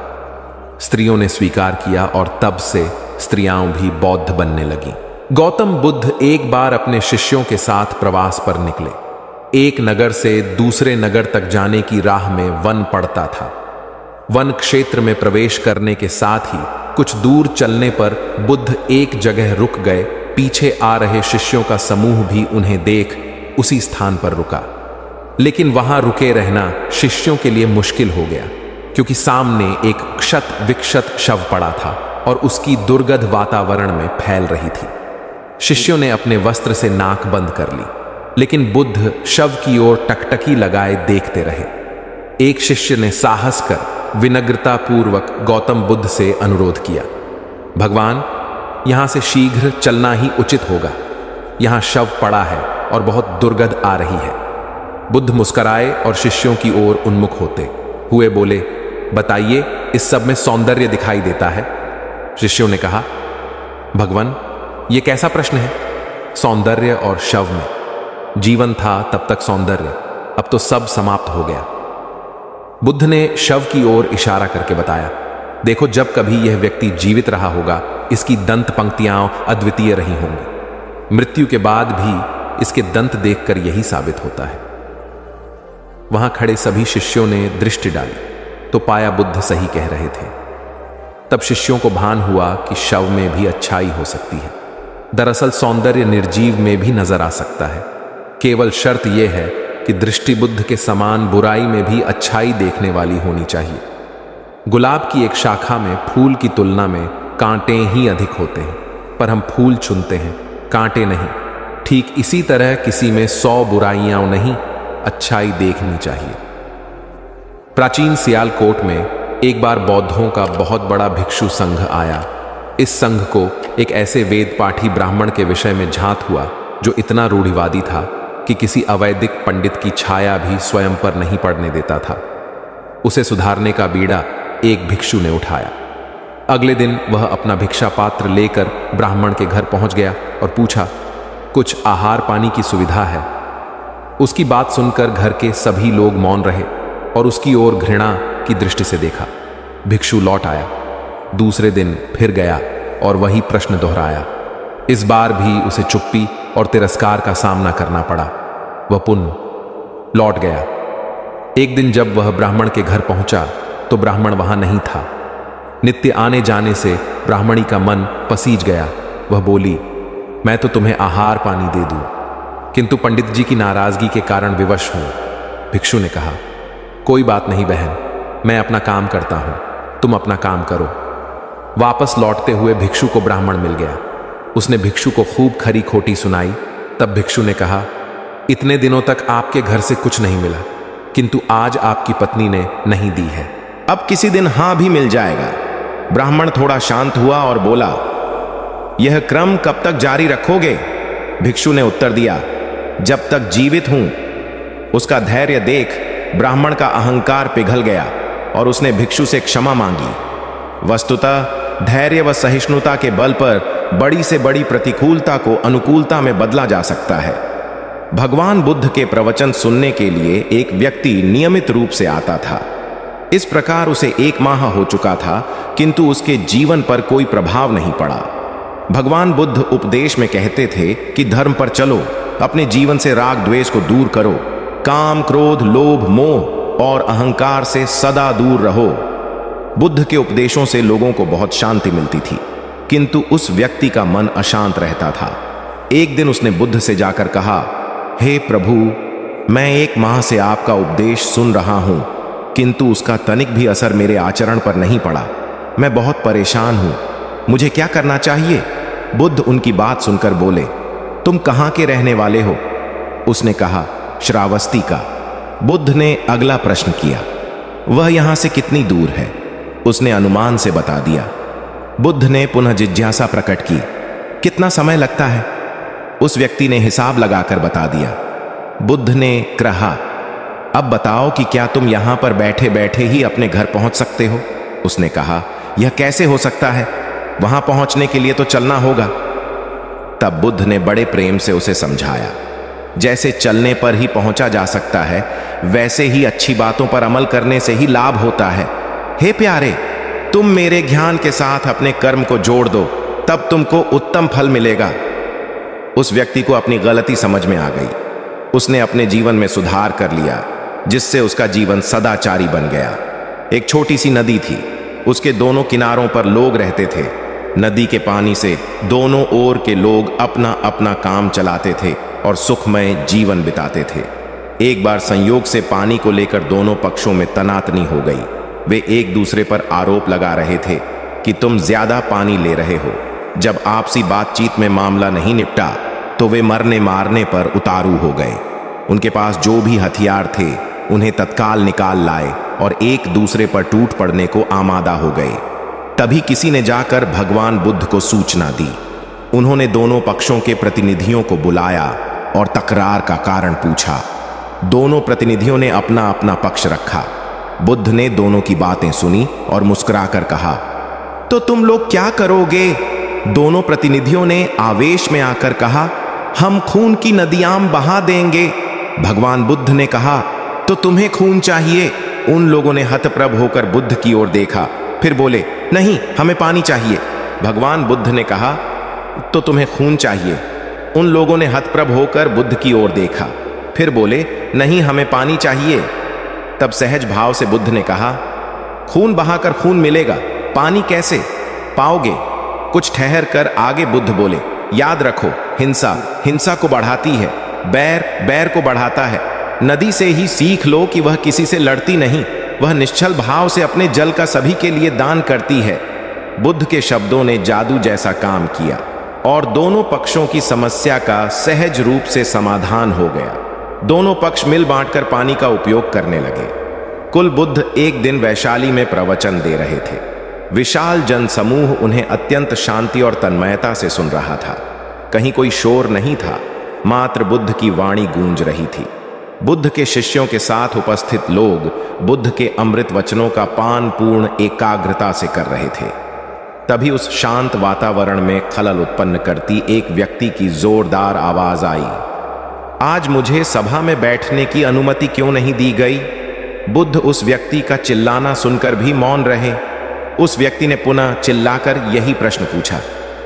स्त्रियों ने स्वीकार किया और तब से स्त्रियां भी बौद्ध बनने लगीं। गौतम बुद्ध एक बार अपने शिष्यों के साथ प्रवास पर निकले। एक नगर से दूसरे नगर तक जाने की राह में वन पड़ता था। वन क्षेत्र में प्रवेश करने के साथ ही कुछ दूर चलने पर बुद्ध एक जगह रुक गए। पीछे आ रहे शिष्यों का समूह भी उन्हें देख उसी स्थान पर रुका, लेकिन वहां रुके रहना शिष्यों के लिए मुश्किल हो गया, क्योंकि सामने एक क्षत विक्षत शव पड़ा था और उसकी दुर्गंध वातावरण में फैल रही थी। शिष्यों ने अपने वस्त्र से नाक बंद कर ली, लेकिन बुद्ध शव की ओर टकटकी लगाए देखते रहे। एक शिष्य ने साहस कर विनम्रता पूर्वक गौतम बुद्ध से अनुरोध किया, भगवान, यहां से शीघ्र चलना ही उचित होगा। यहां शव पड़ा है और बहुत दुर्गंध आ रही है। बुद्ध मुस्कुराए और शिष्यों की ओर उन्मुख होते हुए बोले, बताइए, इस सब में सौंदर्य दिखाई देता है। शिष्यों ने कहा, भगवान, यह कैसा प्रश्न है? सौंदर्य और शव में जीवन था तब तक सौंदर्य, अब तो सब समाप्त हो गया। बुद्ध ने शव की ओर इशारा करके बताया, देखो, जब कभी यह व्यक्ति जीवित रहा होगा, इसकी दंत पंक्तियां अद्वितीय रही होंगी। मृत्यु के बाद भी इसके दंत देखकर यही साबित होता है। वहां खड़े सभी शिष्यों ने दृष्टि डाली तो पाया बुद्ध सही कह रहे थे। तब शिष्यों को भान हुआ कि शव में भी अच्छाई हो सकती है। दरअसल सौंदर्य निर्जीव में भी नजर आ सकता है। केवल शर्त यह है कि दृष्टि बुद्ध के समान बुराई में भी अच्छाई देखने वाली होनी चाहिए। गुलाब की एक शाखा में फूल की तुलना में कांटे ही अधिक होते हैं, पर हम फूल चुनते हैं, कांटे नहीं। ठीक इसी तरह किसी में 100 बुराइयां नहीं, अच्छाई देखनी चाहिए। प्राचीन सियालकोट में एक बार बौद्धों का बहुत बड़ा भिक्षु संघ आया। इस संघ को एक ऐसे वेद पाठी ब्राह्मण के विषय में झांत हुआ जो इतना रूढ़िवादी था कि किसी अवैदिक पंडित की छाया भी स्वयं पर नहीं पड़ने देता था। उसे सुधारने का बीड़ा एक भिक्षु ने उठाया। अगले दिन वह अपना भिक्षा पात्र लेकर ब्राह्मण के घर पहुंच गया और पूछा, कुछ आहार पानी की सुविधा है? उसकी बात सुनकर घर के सभी लोग मौन रहे और उसकी ओर घृणा की दृष्टि से देखा। भिक्षु लौट आया। दूसरे दिन फिर गया और वही प्रश्न दोहराया। इस बार भी उसे चुप्पी और तिरस्कार का सामना करना पड़ा। वह पुनः लौट गया। एक दिन जब वह ब्राह्मण के घर पहुंचा तो ब्राह्मण वहां नहीं था। नित्य आने जाने से ब्राह्मणी का मन पसीज गया। वह बोली, मैं तो तुम्हें आहार पानी दे दूं, किंतु पंडित जी की नाराजगी के कारण विवश हूं। भिक्षु ने कहा, कोई बात नहीं बहन, मैं अपना काम करता हूं, तुम अपना काम करो। वापस लौटते हुए भिक्षु को ब्राह्मण मिल गया। उसने भिक्षु को खूब खरी खोटी सुनाई। तब भिक्षु ने कहा, इतने दिनों तक आपके घर से कुछ नहीं मिला, किंतु आज आपकी पत्नी ने नहीं दी है,
अब किसी दिन हां भी मिल जाएगा। ब्राह्मण थोड़ा शांत हुआ और बोला, यह क्रम कब तक जारी रखोगे? भिक्षु ने उत्तर दिया, जब तक जीवित हूं। उसका धैर्य देख ब्राह्मण का अहंकार पिघल गया और उसने भिक्षु से क्षमा मांगी। वस्तुतः धैर्य व सहिष्णुता के बल पर बड़ी से बड़ी प्रतिकूलता को अनुकूलता में बदला जा सकता है। भगवान बुद्ध के प्रवचन सुनने के लिए एक व्यक्ति नियमित रूप से आता था। इस प्रकार उसे 1 माह हो चुका था, किंतु उसके जीवन पर कोई प्रभाव नहीं पड़ा। भगवान बुद्ध उपदेश में कहते थे कि धर्म पर चलो, अपने जीवन से राग द्वेष को दूर करो, काम क्रोध लोभ मोह और अहंकार से सदा दूर रहो। बुद्ध के उपदेशों से लोगों को बहुत शांति मिलती थी, किंतु उस व्यक्ति का मन अशांत रहता था। एक दिन उसने बुद्ध से जाकर कहा, हे प्रभु, मैं 1 माह से आपका उपदेश सुन रहा हूं, किंतु उसका तनिक भी असर मेरे आचरण पर नहीं पड़ा। मैं बहुत परेशान हूं, मुझे क्या करना चाहिए? बुद्ध उनकी बात सुनकर बोले, तुम कहां के रहने वाले हो? उसने कहा, श्रावस्ती का। बुद्ध ने अगला प्रश्न किया, वह यहां से कितनी दूर है? उसने अनुमान से बता दिया। बुद्ध ने पुनः जिज्ञासा प्रकट की, कितना समय लगता है? उस व्यक्ति ने हिसाब लगाकर बता दिया। बुद्ध ने कहा, अब बताओ कि क्या तुम यहां पर बैठे बैठे ही अपने घर पहुंच सकते हो? उसने कहा, यह कैसे हो सकता है? वहां पहुंचने के लिए तो चलना होगा। तब बुद्ध ने बड़े प्रेम से उसे समझाया, जैसे चलने पर ही पहुंचा जा सकता है, वैसे ही अच्छी बातों पर अमल करने से ही लाभ होता है। हे प्यारे, तुम मेरे ज्ञान के साथ अपने कर्म को जोड़ दो, तब तुमको उत्तम फल मिलेगा। उस व्यक्ति को अपनी गलती समझ में आ गई। उसने अपने जीवन में सुधार कर लिया, जिससे उसका जीवन सदाचारी बन गया। एक छोटी सी नदी थी, उसके दोनों किनारों पर लोग रहते थे। नदी के पानी से दोनों ओर के लोग अपना अपना काम चलाते थे और सुखमय जीवन बिताते थे। एक बार संयोग से पानी को लेकर दोनों पक्षों में तनातनी हो गई। वे एक दूसरे पर आरोप लगा रहे थे कि तुम ज्यादा पानी ले रहे हो। जब आपसी बातचीत में मामला नहीं निपटा तो वे मरने मारने पर उतारू हो गए। उनके पास जो भी हथियार थे उन्हें तत्काल निकाल लाए और एक दूसरे पर टूट पड़ने को आमादा हो गए। तभी किसी ने जाकर भगवान बुद्ध को सूचना दी। उन्होंने दोनों पक्षों के प्रतिनिधियों को बुलाया और तकरार का कारण पूछा। दोनों प्रतिनिधियों ने अपना अपना पक्ष रखा। बुद्ध ने दोनों की बातें सुनी और मुस्कुराकर कहा, तो तुम लोग क्या करोगे? दोनों प्रतिनिधियों ने आवेश में आकर कहा, हम खून की नदियां बहा देंगे। भगवान बुद्ध ने कहा, तो तुम्हें खून चाहिए? उन लोगों ने हतप्रभ होकर बुद्ध की ओर देखा, फिर बोले, नहीं, हमें पानी चाहिए। भगवान बुद्ध ने कहा, तो तुम्हें खून चाहिए? उन लोगों ने हतप्रभ होकर बुद्ध की ओर देखा, फिर बोले, नहीं, हमें पानी चाहिए। तब सहज भाव से बुद्ध ने कहा, खून बहाकर खून मिलेगा, पानी कैसे पाओगे? कुछ ठहर कर आगे बुद्ध बोले, याद रखो, हिंसा हिंसा को बढ़ाती है, बैर बैर को बढ़ाता है। नदी से ही सीख लो कि वह किसी से लड़ती नहीं, वह निश्चल भाव से अपने जल का सभी के लिए दान करती है। बुद्ध के शब्दों ने जादू जैसा काम किया और दोनों पक्षों की समस्या का सहज रूप से समाधान हो गया। दोनों पक्ष मिल बांटकर पानी का उपयोग करने लगे। कुल बुद्ध एक दिन वैशाली में प्रवचन दे रहे थे। विशाल जनसमूह उन्हें अत्यंत शांति और तन्मयता से सुन रहा था। कहीं कोई शोर नहीं था, मात्र बुद्ध की वाणी गूंज रही थी। बुद्ध के शिष्यों के साथ उपस्थित लोग बुद्ध के अमृत वचनों का पान पूर्ण एकाग्रता से कर रहे थे। तभी उस शांत वातावरण में खलल उत्पन्न करती एक व्यक्ति की जोरदार आवाज आई, आज मुझे सभा में बैठने की अनुमति क्यों नहीं दी गई? बुद्ध उस व्यक्ति का चिल्लाना सुनकर भी मौन रहे। उस व्यक्ति ने पुनः चिल्लाकर यही प्रश्न पूछा।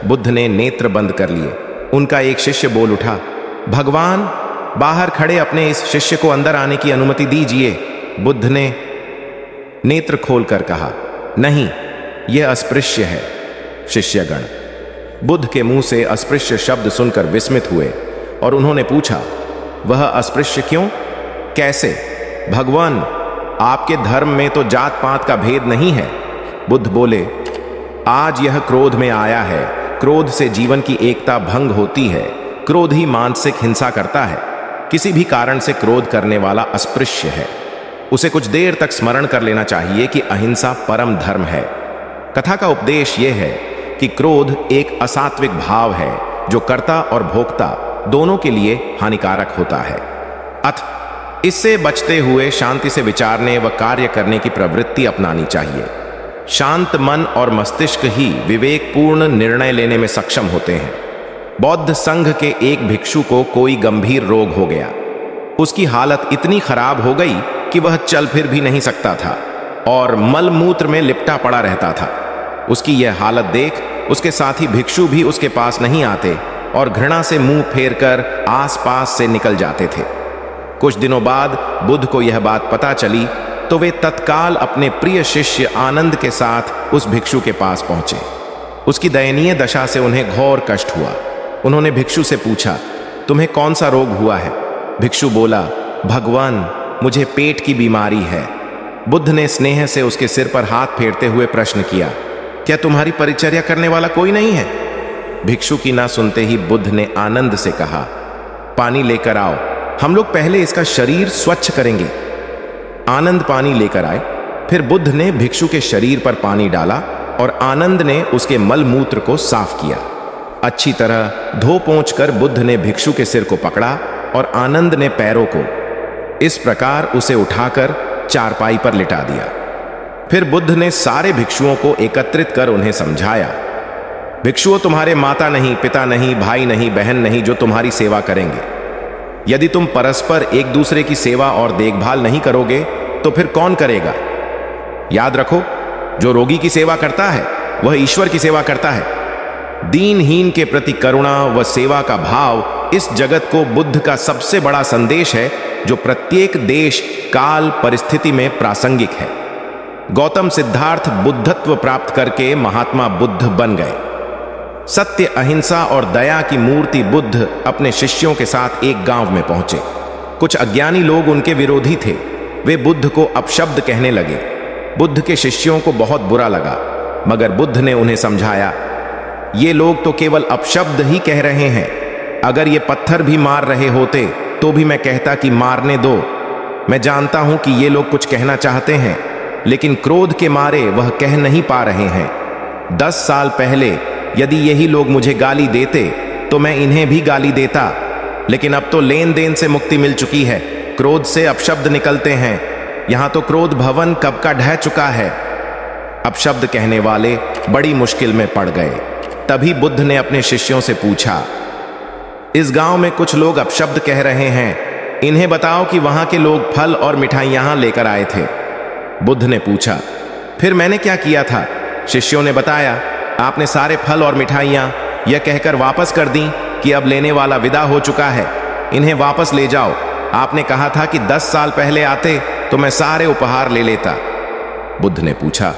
बुद्ध ने नेत्र बंद कर लिए। उनका एक शिष्य बोल उठा, भगवान, बाहर खड़े अपने इस शिष्य को अंदर आने की अनुमति दीजिए। बुद्ध ने नेत्र खोलकर कहा, नहीं, यह अस्पृश्य है। शिष्यगण बुद्ध के मुंह से अस्पृश्य शब्द सुनकर विस्मित हुए और उन्होंने पूछा, वह अस्पृश्य क्यों? कैसे? भगवान, आपके धर्म में तो जात पात का भेद नहीं है। बुद्ध बोले, आज यह क्रोध में आया है। क्रोध से जीवन की एकता भंग होती है। क्रोध ही मानसिक हिंसा करता है। किसी भी कारण से क्रोध करने वाला अस्पृश्य है। उसे कुछ देर तक स्मरण कर लेना चाहिए कि अहिंसा परम धर्म है। कथा का उपदेश यह है कि क्रोध एक असात्विक भाव है जो कर्ता और भोक्ता दोनों के लिए हानिकारक होता है। अतः इससे बचते हुए शांति से विचारने व कार्य करने की प्रवृत्ति अपनानी चाहिए। शांत मन और मस्तिष्क ही विवेकपूर्ण निर्णय लेने में सक्षम होते हैं। बौद्ध संघ के एक भिक्षु को कोई गंभीर रोग हो गया। उसकी हालत इतनी खराब हो गई कि वह चल फिर भी नहीं सकता था और मल मूत्र में लिपटा पड़ा रहता था। उसकी यह हालत देख उसके साथी भिक्षु भी उसके पास नहीं आते और घृणा से मुंह फेरकर आसपास से निकल जाते थे। कुछ दिनों बाद बुद्ध को यह बात पता चली तो वे तत्काल अपने प्रिय शिष्य आनंद के साथ उस भिक्षु के पास पहुंचे। उसकी दयनीय दशा से उन्हें घोर कष्ट हुआ। उन्होंने भिक्षु से पूछा, तुम्हें कौन सा रोग हुआ है? भिक्षु बोला, भगवान, मुझे पेट की बीमारी है। बुद्ध ने स्नेह से उसके सिर पर हाथ फेरते हुए प्रश्न किया, क्या तुम्हारी परिचर्या करने वाला कोई नहीं है? भिक्षु की ना सुनते ही बुद्ध ने आनंद से कहा, पानी लेकर आओ, हम लोग पहले इसका शरीर स्वच्छ करेंगे। आनंद पानी लेकर आए। फिर बुद्ध ने भिक्षु के शरीर पर पानी डाला और आनंद ने उसके मल मूत्र को साफ किया। अच्छी तरह धो पोंछ कर बुद्ध ने भिक्षु के सिर को पकड़ा और आनंद ने पैरों को। इस प्रकार उसे उठाकर चारपाई पर लिटा दिया। फिर बुद्ध ने सारे भिक्षुओं को एकत्रित कर उन्हें समझाया, भिक्षुओं, तुम्हारे माता नहीं, पिता नहीं, भाई नहीं, बहन नहीं जो तुम्हारी सेवा करेंगे। यदि तुम परस्पर एक दूसरे की सेवा और देखभाल नहीं करोगे तो फिर कौन करेगा? याद रखो, जो रोगी की सेवा करता है वह ईश्वर की सेवा करता है। दीनहीन के प्रति करुणा व सेवा का भाव इस जगत को बुद्ध का सबसे बड़ा संदेश है, जो प्रत्येक देश काल परिस्थिति में प्रासंगिक है। गौतम सिद्धार्थ बुद्धत्व प्राप्त करके महात्मा बुद्ध बन गए। सत्य, अहिंसा और दया की मूर्ति बुद्ध अपने शिष्यों के साथ एक गांव में पहुंचे। कुछ अज्ञानी लोग उनके विरोधी थे। वे बुद्ध को अपशब्द कहने लगे। बुद्ध के शिष्यों को बहुत बुरा लगा, मगर बुद्ध ने उन्हें समझाया, ये लोग तो केवल अपशब्द ही कह रहे हैं। अगर ये पत्थर भी मार रहे होते तो भी मैं कहता कि मारने दो। मैं जानता हूं कि ये लोग कुछ कहना चाहते हैं, लेकिन क्रोध के मारे वह कह नहीं पा रहे हैं। 10 साल पहले यदि यही लोग मुझे गाली देते तो मैं इन्हें भी गाली देता, लेकिन अब तो लेन देन से मुक्ति मिल चुकी है। क्रोध से अपशब्द निकलते हैं। यहां तो क्रोध भवन कब का ढह चुका है। अपशब्द कहने वाले बड़ी मुश्किल में पड़ गए। तभी बुद्ध ने अपने शिष्यों से पूछा, इस गांव में कुछ लोग अपशब्द कह रहे हैं, इन्हें बताओ कि वहां के लोग फल और मिठाइयां लेकर आए थे। बुद्ध ने पूछा, फिर मैंने क्या किया था? शिष्यों ने बताया, आपने सारे फल और मिठाइयां यह कहकर वापस कर दी कि अब लेने वाला विदा हो चुका है, इन्हें वापस ले जाओ। आपने कहा था कि 10 साल पहले आते तो मैं सारे उपहार ले लेता। बुद्ध ने पूछा,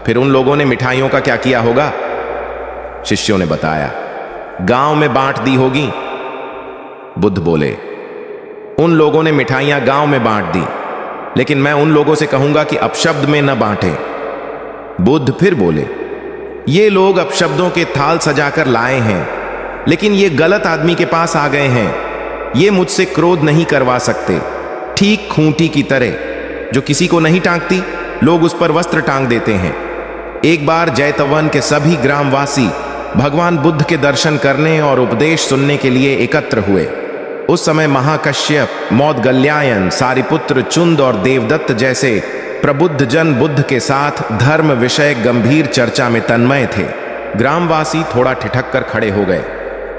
फिर उन लोगों ने मिठाइयों का क्या किया होगा? शिष्यों ने बताया, गांव में बांट दी होगी। बुद्ध बोले, उन लोगों ने मिठाइयां गांव में बांट दी, लेकिन मैं उन लोगों से कहूंगा कि अपशब्द में न बांटें। बुद्ध फिर बोले, ये लोग अपशब्दों के थाल सजाकर लाए हैं, लेकिन ये गलत आदमी के पास आ गए हैं। ये मुझसे क्रोध नहीं करवा सकते। ठीक खूंटी की तरह जो किसी को नहीं टांगती, लोग उस पर वस्त्र टांग देते हैं। एक बार जैतवन के सभी ग्रामवासी भगवान बुद्ध के दर्शन करने और उपदेश सुनने के लिए एकत्र हुए। उस समय महाकश्यप, मौदगल्यायन, सारिपुत्र, चुंद और देवदत्त जैसे प्रबुद्ध जन बुद्ध के साथ धर्म विषय गंभीर चर्चा में तन्मय थे। ग्रामवासी थोड़ा ठिठक कर खड़े हो गए,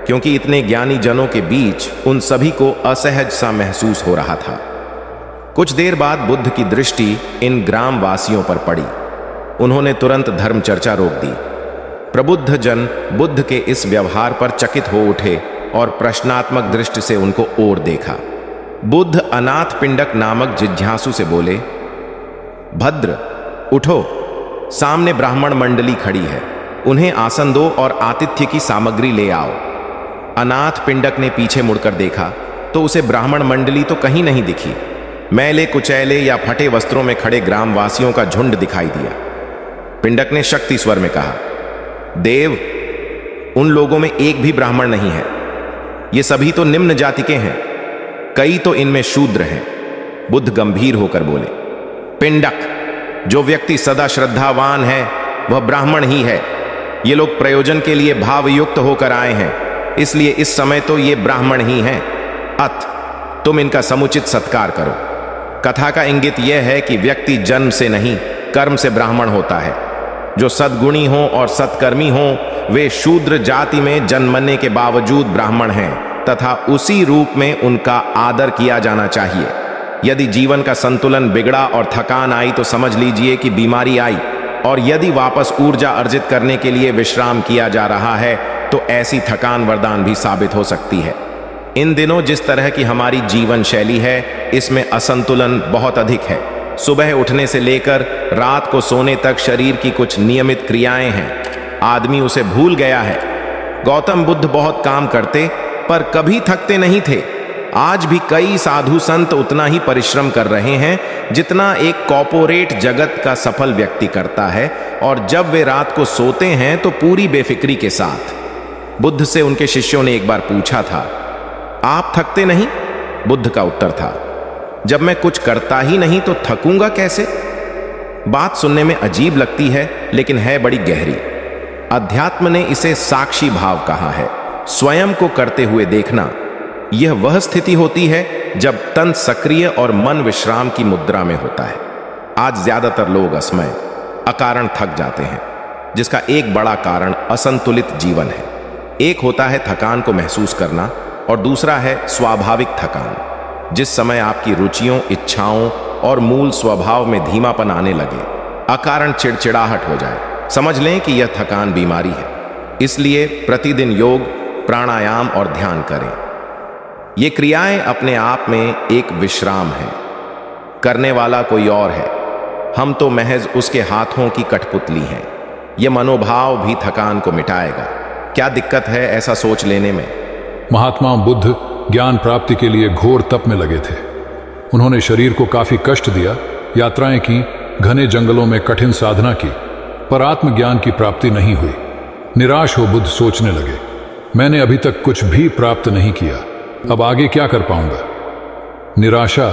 क्योंकि इतने ज्ञानी जनों के बीच उन सभी को असहज सा महसूस हो रहा था। कुछ देर बाद बुद्ध की दृष्टि इन ग्रामवासियों पर पड़ी। उन्होंने तुरंत धर्म चर्चा रोक दी। प्रबुद्ध जन बुद्ध के इस व्यवहार पर चकित हो उठे और प्रश्नात्मक दृष्टि से उनको ओर देखा। बुद्ध अनाथ पिंडक नामक जिज्ञासु से बोले, भद्र, उठो, सामने ब्राह्मण मंडली खड़ी है, उन्हें आसन दो और आतिथ्य की सामग्री ले आओ। अनाथ पिंडक ने पीछे मुड़कर देखा तो उसे ब्राह्मण मंडली तो कहीं नहीं दिखी। मैले कुचैले या फटे वस्त्रों में खड़े ग्रामवासियों का झुंड दिखाई दिया। पिंडक ने शक्ति स्वर में कहा, देव, उन लोगों में एक भी ब्राह्मण नहीं है। ये सभी तो निम्न जाति के हैं, कई तो इनमें शूद्र हैं। बुद्ध गंभीर होकर बोले, पिंडक, जो व्यक्ति सदा श्रद्धावान है वह ब्राह्मण ही है। ये लोग प्रयोजन के लिए भावयुक्त होकर आए हैं, इसलिए इस समय तो ये ब्राह्मण ही हैं। अत तुम इनका समुचित सत्कार करो। कथा का इंगित यह है कि व्यक्ति जन्म से नहीं, कर्म से ब्राह्मण होता है। जो सद्गुणी हो और सत्कर्मी हो, वे शूद्र जाति में जन्मने के बावजूद ब्राह्मण हैं तथा उसी रूप में उनका आदर किया जाना चाहिए। यदि जीवन का संतुलन बिगड़ा और थकान आई तो समझ लीजिए कि बीमारी आई, और यदि वापस ऊर्जा अर्जित करने के लिए विश्राम किया जा रहा है तो ऐसी थकान वरदान भी साबित हो सकती है। इन दिनों जिस तरह की हमारी जीवन शैली है, इसमें असंतुलन बहुत अधिक है। सुबह उठने से लेकर रात को सोने तक शरीर की कुछ नियमित क्रियाएं हैं, आदमी उसे भूल गया है। गौतम बुद्ध बहुत काम करते पर कभी थकते नहीं थे। आज भी कई साधु संत उतना ही परिश्रम कर रहे हैं जितना एक कॉर्पोरेट जगत का सफल व्यक्ति करता है, और जब वे रात को सोते हैं तो पूरी बेफिक्री के साथ। बुद्ध से उनके शिष्यों ने एक बार पूछा था, आप थकते नहीं? बुद्ध का उत्तर था, जब मैं कुछ करता ही नहीं तो थकूंगा कैसे? बात सुनने में अजीब लगती है, लेकिन है बड़ी गहरी। अध्यात्म ने इसे साक्षी भाव कहा है। स्वयं को करते हुए देखना, यह वह स्थिति होती है जब तन सक्रिय और मन विश्राम की मुद्रा में होता है। आज ज्यादातर लोग असमय, अकारण थक जाते हैं, जिसका एक बड़ा कारण असंतुलित जीवन है। एक होता है थकान को महसूस करना, और दूसरा है स्वाभाविक थकान, जिस समय आपकी रुचियों, इच्छाओं और मूल स्वभाव में धीमापन आने लगे, अकारण चिड़चिड़ाहट हो जाए। समझ लें कि यह थकान बीमारी है। इसलिए प्रतिदिन योग, प्राणायाम और ध्यान करें। ये क्रियाएं अपने आप में एक विश्राम है। करने वाला कोई और है, हम तो महज उसके हाथों की कठपुतली हैं। ये मनोभाव भी थकान को मिटाएगा। क्या दिक्कत है ऐसा सोच लेने में?
महात्मा बुद्ध ज्ञान प्राप्ति के लिए घोर तप में लगे थे। उन्होंने शरीर को काफी कष्ट दिया, यात्राएं की, घने जंगलों में कठिन साधना की, पर आत्मज्ञान की प्राप्ति नहीं हुई। निराश हो बुद्ध सोचने लगे, मैंने अभी तक कुछ भी प्राप्त नहीं किया, अब आगे क्या कर पाऊंगा। निराशा,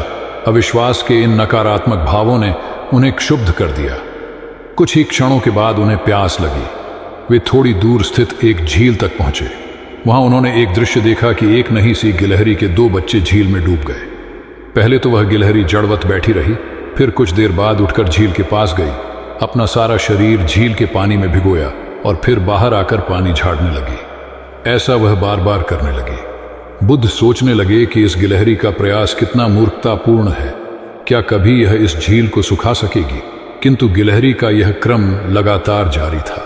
अविश्वास के इन नकारात्मक भावों ने उन्हें क्षुब्ध कर दिया। कुछ ही क्षणों के बाद उन्हें प्यास लगी। वे थोड़ी दूर स्थित एक झील तक पहुंचे। वहां उन्होंने एक दृश्य देखा कि एक नही सी गिलहरी के 2 बच्चे झील में डूब गए। पहले तो वह गिलहरी जड़वत बैठी रही, फिर कुछ देर बाद उठकर झील के पास गई, अपना सारा शरीर झील के पानी में भिगोया और फिर बाहर आकर पानी झाड़ने लगी। ऐसा वह बार बार करने लगी। बुद्ध सोचने लगे कि इस गिलहरी का प्रयास कितना मूर्खतापूर्ण है। क्या कभी यह इस झील को सुखा सकेगी? किंतु गिलहरी का यह क्रम लगातार जारी था।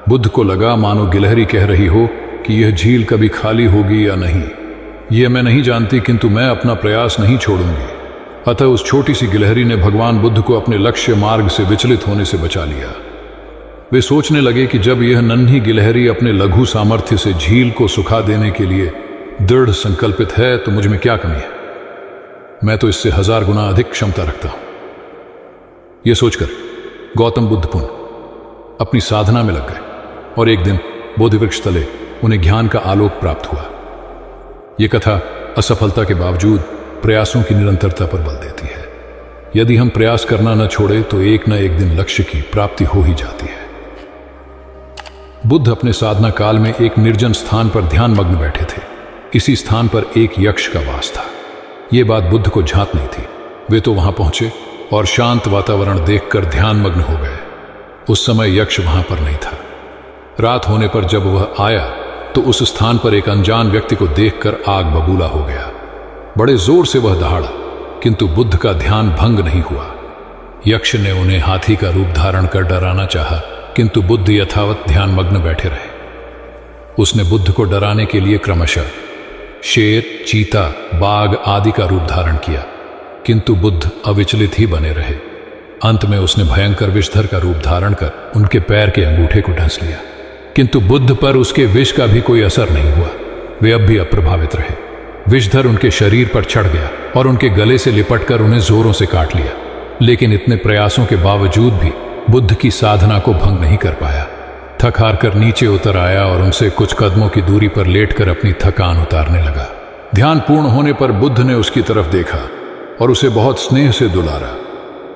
बुद्ध को लगा मानो गिलहरी कह रही हो कि यह झील कभी खाली होगी या नहीं, यह मैं नहीं जानती, किंतु मैं अपना प्रयास नहीं छोड़ूंगी। अतः उस छोटी सी गिलहरी ने भगवान बुद्ध को अपने लक्ष्य मार्ग से विचलित होने से बचा लिया। वे सोचने लगे कि जब यह नन्ही गिलहरी अपने लघु सामर्थ्य से झील को सुखा देने के लिए दृढ़ संकल्पित है तो मुझ में क्या कमी है, मैं तो इससे 1000 गुना अधिक क्षमता रखता हूं। यह सोचकर गौतम बुद्ध पुनः अपनी साधना में लग गए और एक दिन बोधिवृक्ष तले उन्हें ज्ञान का आलोक प्राप्त हुआ। यह कथा असफलता के बावजूद प्रयासों की निरंतरता पर बल देती है। यदि हम प्रयास करना न छोड़े तो एक न एक दिन लक्ष्य की प्राप्ति हो ही जाती है। बुद्ध अपने साधना काल में एक निर्जन स्थान पर ध्यान मग्न बैठे थे। इसी स्थान पर एक यक्ष का वास था। यह बात बुद्ध को झांत नहीं थी। वे तो वहां पहुंचे और शांत वातावरण देखकर ध्यान मग्न हो गए। उस समय यक्ष वहां पर नहीं था। रात होने पर जब वह आया तो उस स्थान पर एक अनजान व्यक्ति को देखकर आग बबूला हो गया। बड़े जोर से वह दहाड़ा, किंतु बुद्ध का ध्यान भंग नहीं हुआ। यक्ष ने उन्हें हाथी का रूप धारण कर डराना चाहा, किंतु बुद्ध यथावत ध्यान मग्न बैठे रहे। उसने बुद्ध को डराने के लिए क्रमशः शेर, चीता, बाघ आदि का रूप धारण किया, किंतु बुद्ध अविचलित ही बने रहे। अंत में उसने भयंकर विषधर का रूप धारण कर उनके पैर के अंगूठे को ढंस लिया, किंतु बुद्ध पर उसके विष का भी कोई असर नहीं हुआ। वे अब भी अप्रभावित रहे। विषधर उनके शरीर पर चढ़ गया और उनके गले से लिपटकर उन्हें जोरों से काट लिया, लेकिन इतने प्रयासों के बावजूद भी बुद्ध की साधना को भंग नहीं कर पाया। थक हार कर नीचे उतर आया और उनसे कुछ कदमों की दूरी पर लेटकर अपनी थकान उतारने लगा। ध्यान पूर्ण होने पर बुद्ध ने उसकी तरफ देखा और उसे बहुत स्नेह से दुलारा।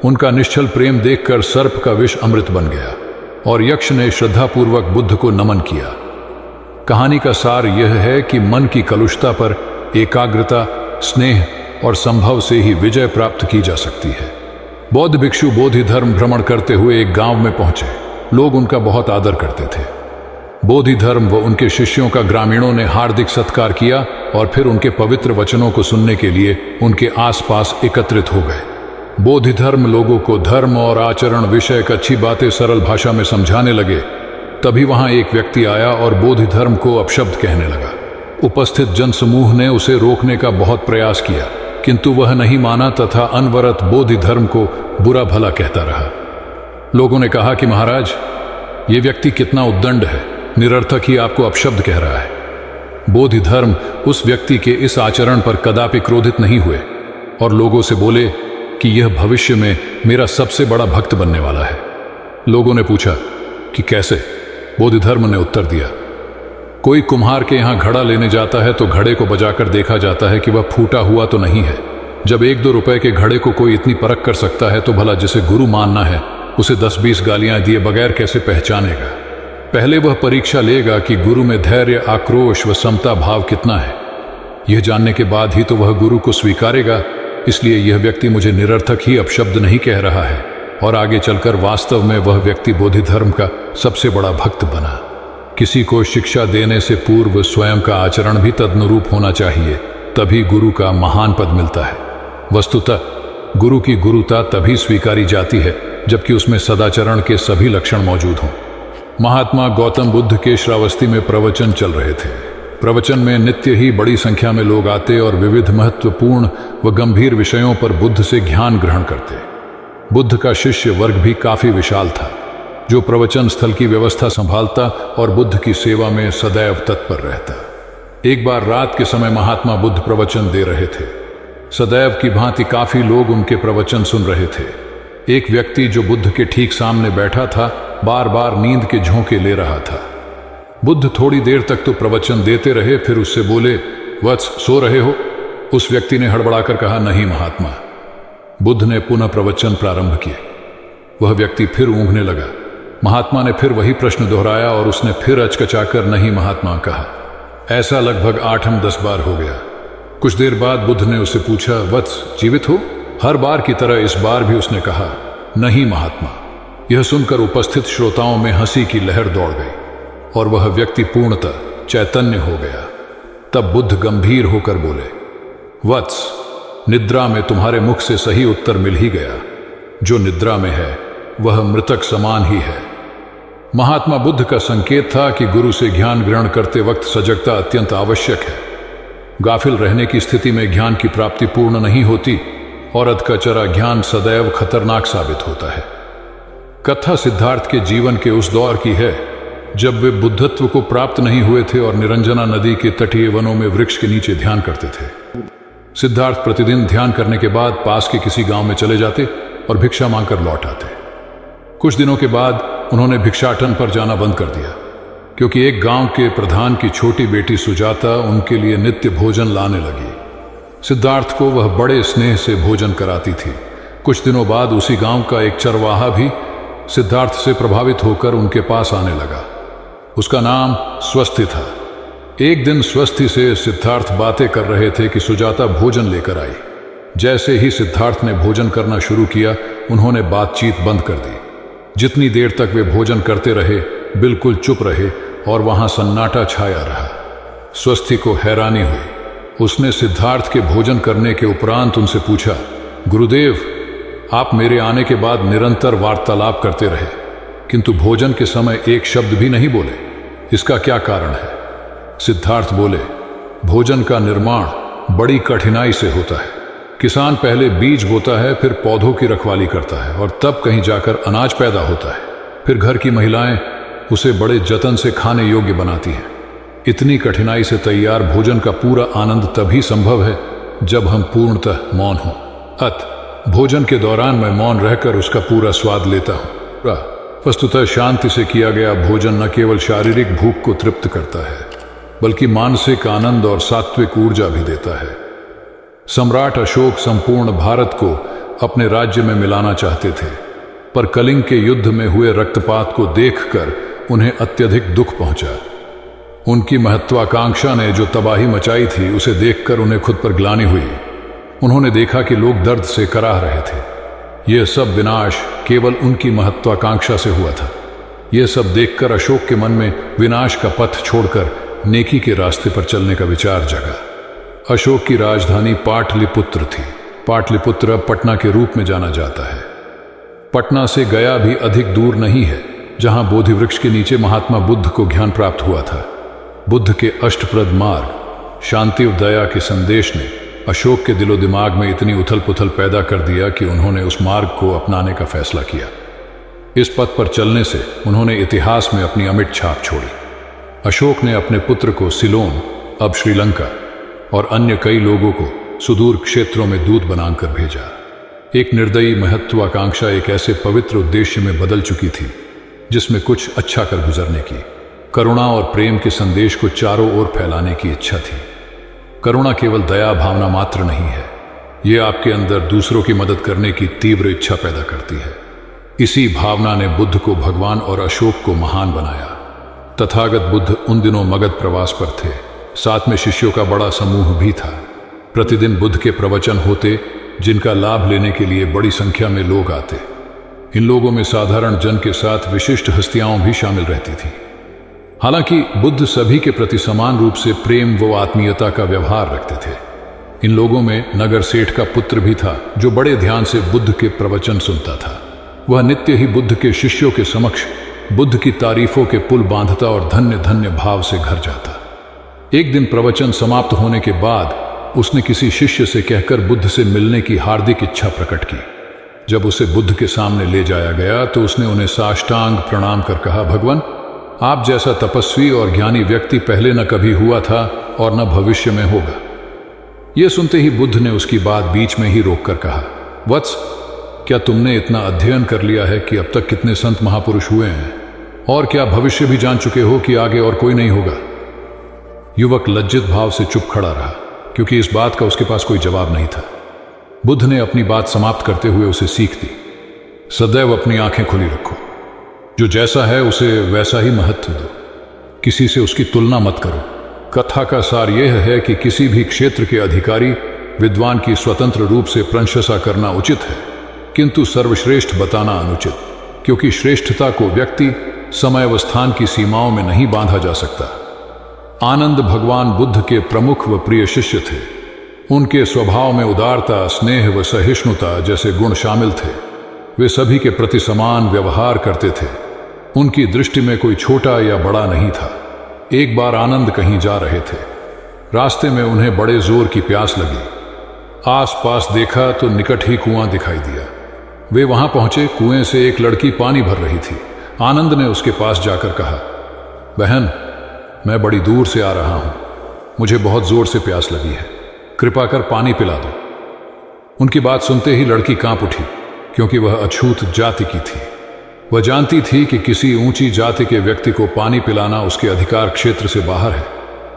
उनका निश्चल प्रेम देखकर सर्प का विष अमृत बन गया और यक्ष ने श्रद्धापूर्वक बुद्ध को नमन किया। कहानी का सार यह है कि मन की कलुषता पर एकाग्रता, स्नेह और संभव से ही विजय प्राप्त की जा सकती है। बौद्ध भिक्षु बोधि धर्म भ्रमण करते हुए एक गांव में पहुंचे। लोग उनका बहुत आदर करते थे। बोधि धर्म व उनके शिष्यों का ग्रामीणों ने हार्दिक सत्कार किया और फिर उनके पवित्र वचनों को सुनने के लिए उनके आसपास एकत्रित हो गए। बोधि धर्म लोगों को धर्म और आचरण विषयक अच्छी बातें सरल भाषा में समझाने लगे। तभी वहां एक व्यक्ति आया और बोधि धर्म को अपशब्द कहने लगा। उपस्थित जनसमूह ने उसे रोकने का बहुत प्रयास किया, किंतु वह नहीं माना तथा अनवरत बोधि धर्म को बुरा भला कहता रहा। लोगों ने कहा कि महाराज, ये व्यक्ति कितना उद्दंड है, निरर्थक ही आपको अपशब्द कह रहा है। बोधि धर्म उस व्यक्ति के इस आचरण पर कदापि क्रोधित नहीं हुए और लोगों से बोले कि यह भविष्य में मेरा सबसे बड़ा भक्त बनने वाला है। लोगों ने पूछा कि कैसे? बोधि धर्म ने उत्तर दिया, कोई कुम्हार के यहां घड़ा लेने जाता है तो घड़े को बजाकर देखा जाता है कि वह फूटा हुआ तो नहीं है। जब 1-2 रुपए के घड़े को कोई इतनी परख कर सकता है तो भला जिसे गुरु मानना है उसे 10-20 गालियां दिए बगैर कैसे पहचानेगा? पहले वह परीक्षा लेगा कि गुरु में धैर्य, आक्रोश व समता भाव कितना है। यह जानने के बाद ही तो वह गुरु को स्वीकारेगा। इसलिए यह व्यक्ति मुझे निरर्थक ही अपशब्द नहीं कह रहा है और आगे चलकर वास्तव में वह व्यक्ति बोधि धर्म का सबसे बड़ा भक्त बना। किसी को शिक्षा देने से पूर्व स्वयं का आचरण भी तदनुरूप होना चाहिए, तभी गुरु का महान पद मिलता है। वस्तुतः गुरु की गुरुता तभी स्वीकारी जाती है जबकि उसमें सदाचरण के सभी लक्षण मौजूद हों। महात्मा गौतम बुद्ध के श्रावस्ती में प्रवचन चल रहे थे। प्रवचन में नित्य ही बड़ी संख्या में लोग आते और विविध महत्वपूर्ण व गंभीर विषयों पर बुद्ध से ज्ञान ग्रहण करते। बुद्ध का शिष्य वर्ग भी काफी विशाल था, जो प्रवचन स्थल की व्यवस्था संभालता और बुद्ध की सेवा में सदैव तत्पर रहता। एक बार रात के समय महात्मा बुद्ध प्रवचन दे रहे थे। सदैव की भांति काफी लोग उनके प्रवचन सुन रहे थे। एक व्यक्ति जो बुद्ध के ठीक सामने बैठा था, बार बार नींद के झोंके ले रहा था। बुद्ध थोड़ी देर तक तो प्रवचन देते रहे, फिर उससे बोले, वत्स, सो रहे हो? उस व्यक्ति ने हड़बड़ाकर कहा, नहीं महात्मा। बुद्ध ने पुनः प्रवचन प्रारंभ किए। वह व्यक्ति फिर ऊँघने लगा। महात्मा ने फिर वही प्रश्न दोहराया और उसने फिर अचकचाकर नहीं महात्मा कहा। ऐसा लगभग 8-10 बार हो गया। कुछ देर बाद बुद्ध ने उससे पूछा, वत्स, जीवित हो? हर बार की तरह इस बार भी उसने कहा, नहीं महात्मा। यह सुनकर उपस्थित श्रोताओं में हंसी की लहर दौड़ गई और वह व्यक्ति पूर्णतः चैतन्य हो गया। तब बुद्ध गंभीर होकर बोले, वत्स, निद्रा में तुम्हारे मुख से सही उत्तर मिल ही गया। जो निद्रा में है वह मृतक समान ही है। महात्मा बुद्ध का संकेत था कि गुरु से ज्ञान ग्रहण करते वक्त सजगता अत्यंत आवश्यक है। गाफिल रहने की स्थिति में ज्ञान की प्राप्ति पूर्ण नहीं होती और अधकचरा ज्ञान सदैव खतरनाक साबित होता है। कथा सिद्धार्थ के जीवन के उस दौर की है जब वे बुद्धत्व को प्राप्त नहीं हुए थे और निरंजना नदी के तटीय वनों में वृक्ष के नीचे ध्यान करते थे। सिद्धार्थ प्रतिदिन ध्यान करने के बाद पास के किसी गांव में चले जाते और भिक्षा मांगकर लौट आते। कुछ दिनों के बाद उन्होंने भिक्षाटन पर जाना बंद कर दिया, क्योंकि एक गांव के प्रधान की छोटी बेटी सुजाता उनके लिए नित्य भोजन लाने लगी। सिद्धार्थ को वह बड़े स्नेह से भोजन कराती थी। कुछ दिनों बाद उसी गांव का एक चरवाहा भी सिद्धार्थ से प्रभावित होकर उनके पास आने लगा। उसका नाम स्वस्थी था। एक दिन स्वस्थी से सिद्धार्थ बातें कर रहे थे कि सुजाता भोजन लेकर आई। जैसे ही सिद्धार्थ ने भोजन करना शुरू किया, उन्होंने बातचीत बंद कर दी। जितनी देर तक वे भोजन करते रहे, बिल्कुल चुप रहे और वहां सन्नाटा छाया रहा। स्वस्थी को हैरानी हुई। उसने सिद्धार्थ के भोजन करने के उपरांत उनसे पूछा, गुरुदेव, आप मेरे आने के बाद निरंतर वार्तालाप करते रहे, किंतु भोजन के समय एक शब्द भी नहीं बोले। इसका क्या कारण है? सिद्धार्थ बोले, भोजन का निर्माण बड़ी कठिनाई से होता है। किसान पहले बीज बोता है, फिर पौधों की रखवाली करता है और तब कहीं जाकर अनाज पैदा होता है। फिर घर की महिलाएं उसे बड़े जतन से खाने योग्य बनाती हैं। इतनी कठिनाई से तैयार भोजन का पूरा आनंद तभी संभव है जब हम पूर्णतः मौन हों। भोजन के दौरान मैं मौन रहकर उसका पूरा स्वाद लेता हूं। वस्तुतः शांति से किया गया भोजन न केवल शारीरिक भूख को तृप्त करता है, बल्कि मानसिक आनंद और सात्विक ऊर्जा भी देता है। सम्राट अशोक संपूर्ण भारत को अपने राज्य में मिलाना चाहते थे, पर कलिंग के युद्ध में हुए रक्तपात को देखकर उन्हें अत्यधिक दुख पहुंचा। उनकी महत्वाकांक्षा ने जो तबाही मचाई थी, उसे देखकर उन्हें खुद पर ग्लानि हुई। उन्होंने देखा कि लोग दर्द से कराह रहे थे। यह सब विनाश केवल उनकी महत्वाकांक्षा से हुआ था। यह सब देखकर अशोक के मन में विनाश का पथ छोड़कर नेकी के रास्ते पर चलने का विचार जगा। अशोक की राजधानी पाटलिपुत्र थी। पाटलिपुत्र अब पटना के रूप में जाना जाता है। पटना से गया भी अधिक दूर नहीं है, जहां बोधि वृक्ष के नीचे महात्मा बुद्ध को ज्ञान प्राप्त हुआ था। बुद्ध के अष्टप्रद मार्ग, शांति और दया के संदेश ने अशोक के दिलो दिमाग में इतनी उथल पुथल पैदा कर दिया कि उन्होंने उस मार्ग को अपनाने का फैसला किया। इस पथ पर चलने से उन्होंने इतिहास में अपनी अमिट छाप छोड़ी। अशोक ने अपने पुत्र को सिलोन, अब श्रीलंका, और अन्य कई लोगों को सुदूर क्षेत्रों में दूत बनाकर भेजा। एक निर्दयी महत्वाकांक्षा एक ऐसे पवित्र उद्देश्य में बदल चुकी थी जिसमें कुछ अच्छा कर गुजरने की, करुणा और प्रेम के संदेश को चारों ओर फैलाने की इच्छा थी। करुणा केवल दया भावना मात्र नहीं है, यह आपके अंदर दूसरों की मदद करने की तीव्र इच्छा पैदा करती है। इसी भावना ने बुद्ध को भगवान और अशोक को महान बनाया। तथागत बुद्ध उन दिनों मगध प्रवास पर थे। साथ में शिष्यों का बड़ा समूह भी था। प्रतिदिन बुद्ध के प्रवचन होते, जिनका लाभ लेने के लिए बड़ी संख्या में लोग आते। इन लोगों में साधारण जन के साथ विशिष्ट हस्तियां भी शामिल रहती थी। हालांकि बुद्ध सभी के प्रति समान रूप से प्रेम व आत्मीयता का व्यवहार रखते थे। इन लोगों में नगर सेठ का पुत्र भी था, जो बड़े ध्यान से बुद्ध के प्रवचन सुनता था। वह नित्य ही बुद्ध के शिष्यों के समक्ष बुद्ध की तारीफों के पुल बांधता और धन्य धन्य भाव से घर जाता। एक दिन प्रवचन समाप्त होने के बाद उसने किसी शिष्य से कहकर बुद्ध से मिलने की हार्दिक इच्छा प्रकट की। जब उसे बुद्ध के सामने ले जाया गया तो उसने उन्हें साष्टांग प्रणाम कर कहा, भगवान, आप जैसा तपस्वी और ज्ञानी व्यक्ति पहले न कभी हुआ था और न भविष्य में होगा। यह सुनते ही बुद्ध ने उसकी बात बीच में ही रोककर कहा, वत्स, क्या तुमने इतना अध्ययन कर लिया है कि अब तक कितने संत महापुरुष हुए हैं, और क्या भविष्य भी जान चुके हो कि आगे और कोई नहीं होगा? युवक लज्जित भाव से चुप खड़ा रहा, क्योंकि इस बात का उसके पास कोई जवाब नहीं था। बुद्ध ने अपनी बात समाप्त करते हुए उसे सीख दी, सदैव अपनी आंखें खुली रखो। जो जैसा है उसे वैसा ही महत्व दो, किसी से उसकी तुलना मत करो। कथा का सार यह है कि किसी भी क्षेत्र के अधिकारी विद्वान की स्वतंत्र रूप से प्रशंसा करना उचित है, किंतु सर्वश्रेष्ठ बताना अनुचित, क्योंकि श्रेष्ठता को व्यक्ति, समय व स्थान की सीमाओं में नहीं बांधा जा सकता। आनंद भगवान बुद्ध के प्रमुख व प्रिय शिष्य थे। उनके स्वभाव में उदारता, स्नेह व सहिष्णुता जैसे गुण शामिल थे। वे सभी के प्रति समान व्यवहार करते थे। उनकी दृष्टि में कोई छोटा या बड़ा नहीं था। एक बार आनंद कहीं जा रहे थे। रास्ते में उन्हें बड़े जोर की प्यास लगी। आसपास देखा तो निकट ही कुआं दिखाई दिया। वे वहां पहुंचे। कुएं से एक लड़की पानी भर रही थी। आनंद ने उसके पास जाकर कहा, बहन, मैं बड़ी दूर से आ रहा हूं, मुझे बहुत जोर से प्यास लगी है, कृपा कर पानी पिला दो। उनकी बात सुनते ही लड़की कांप उठी, क्योंकि वह अछूत जाति की थी। वह जानती थी कि किसी ऊंची जाति के व्यक्ति को पानी पिलाना उसके अधिकार क्षेत्र से बाहर है।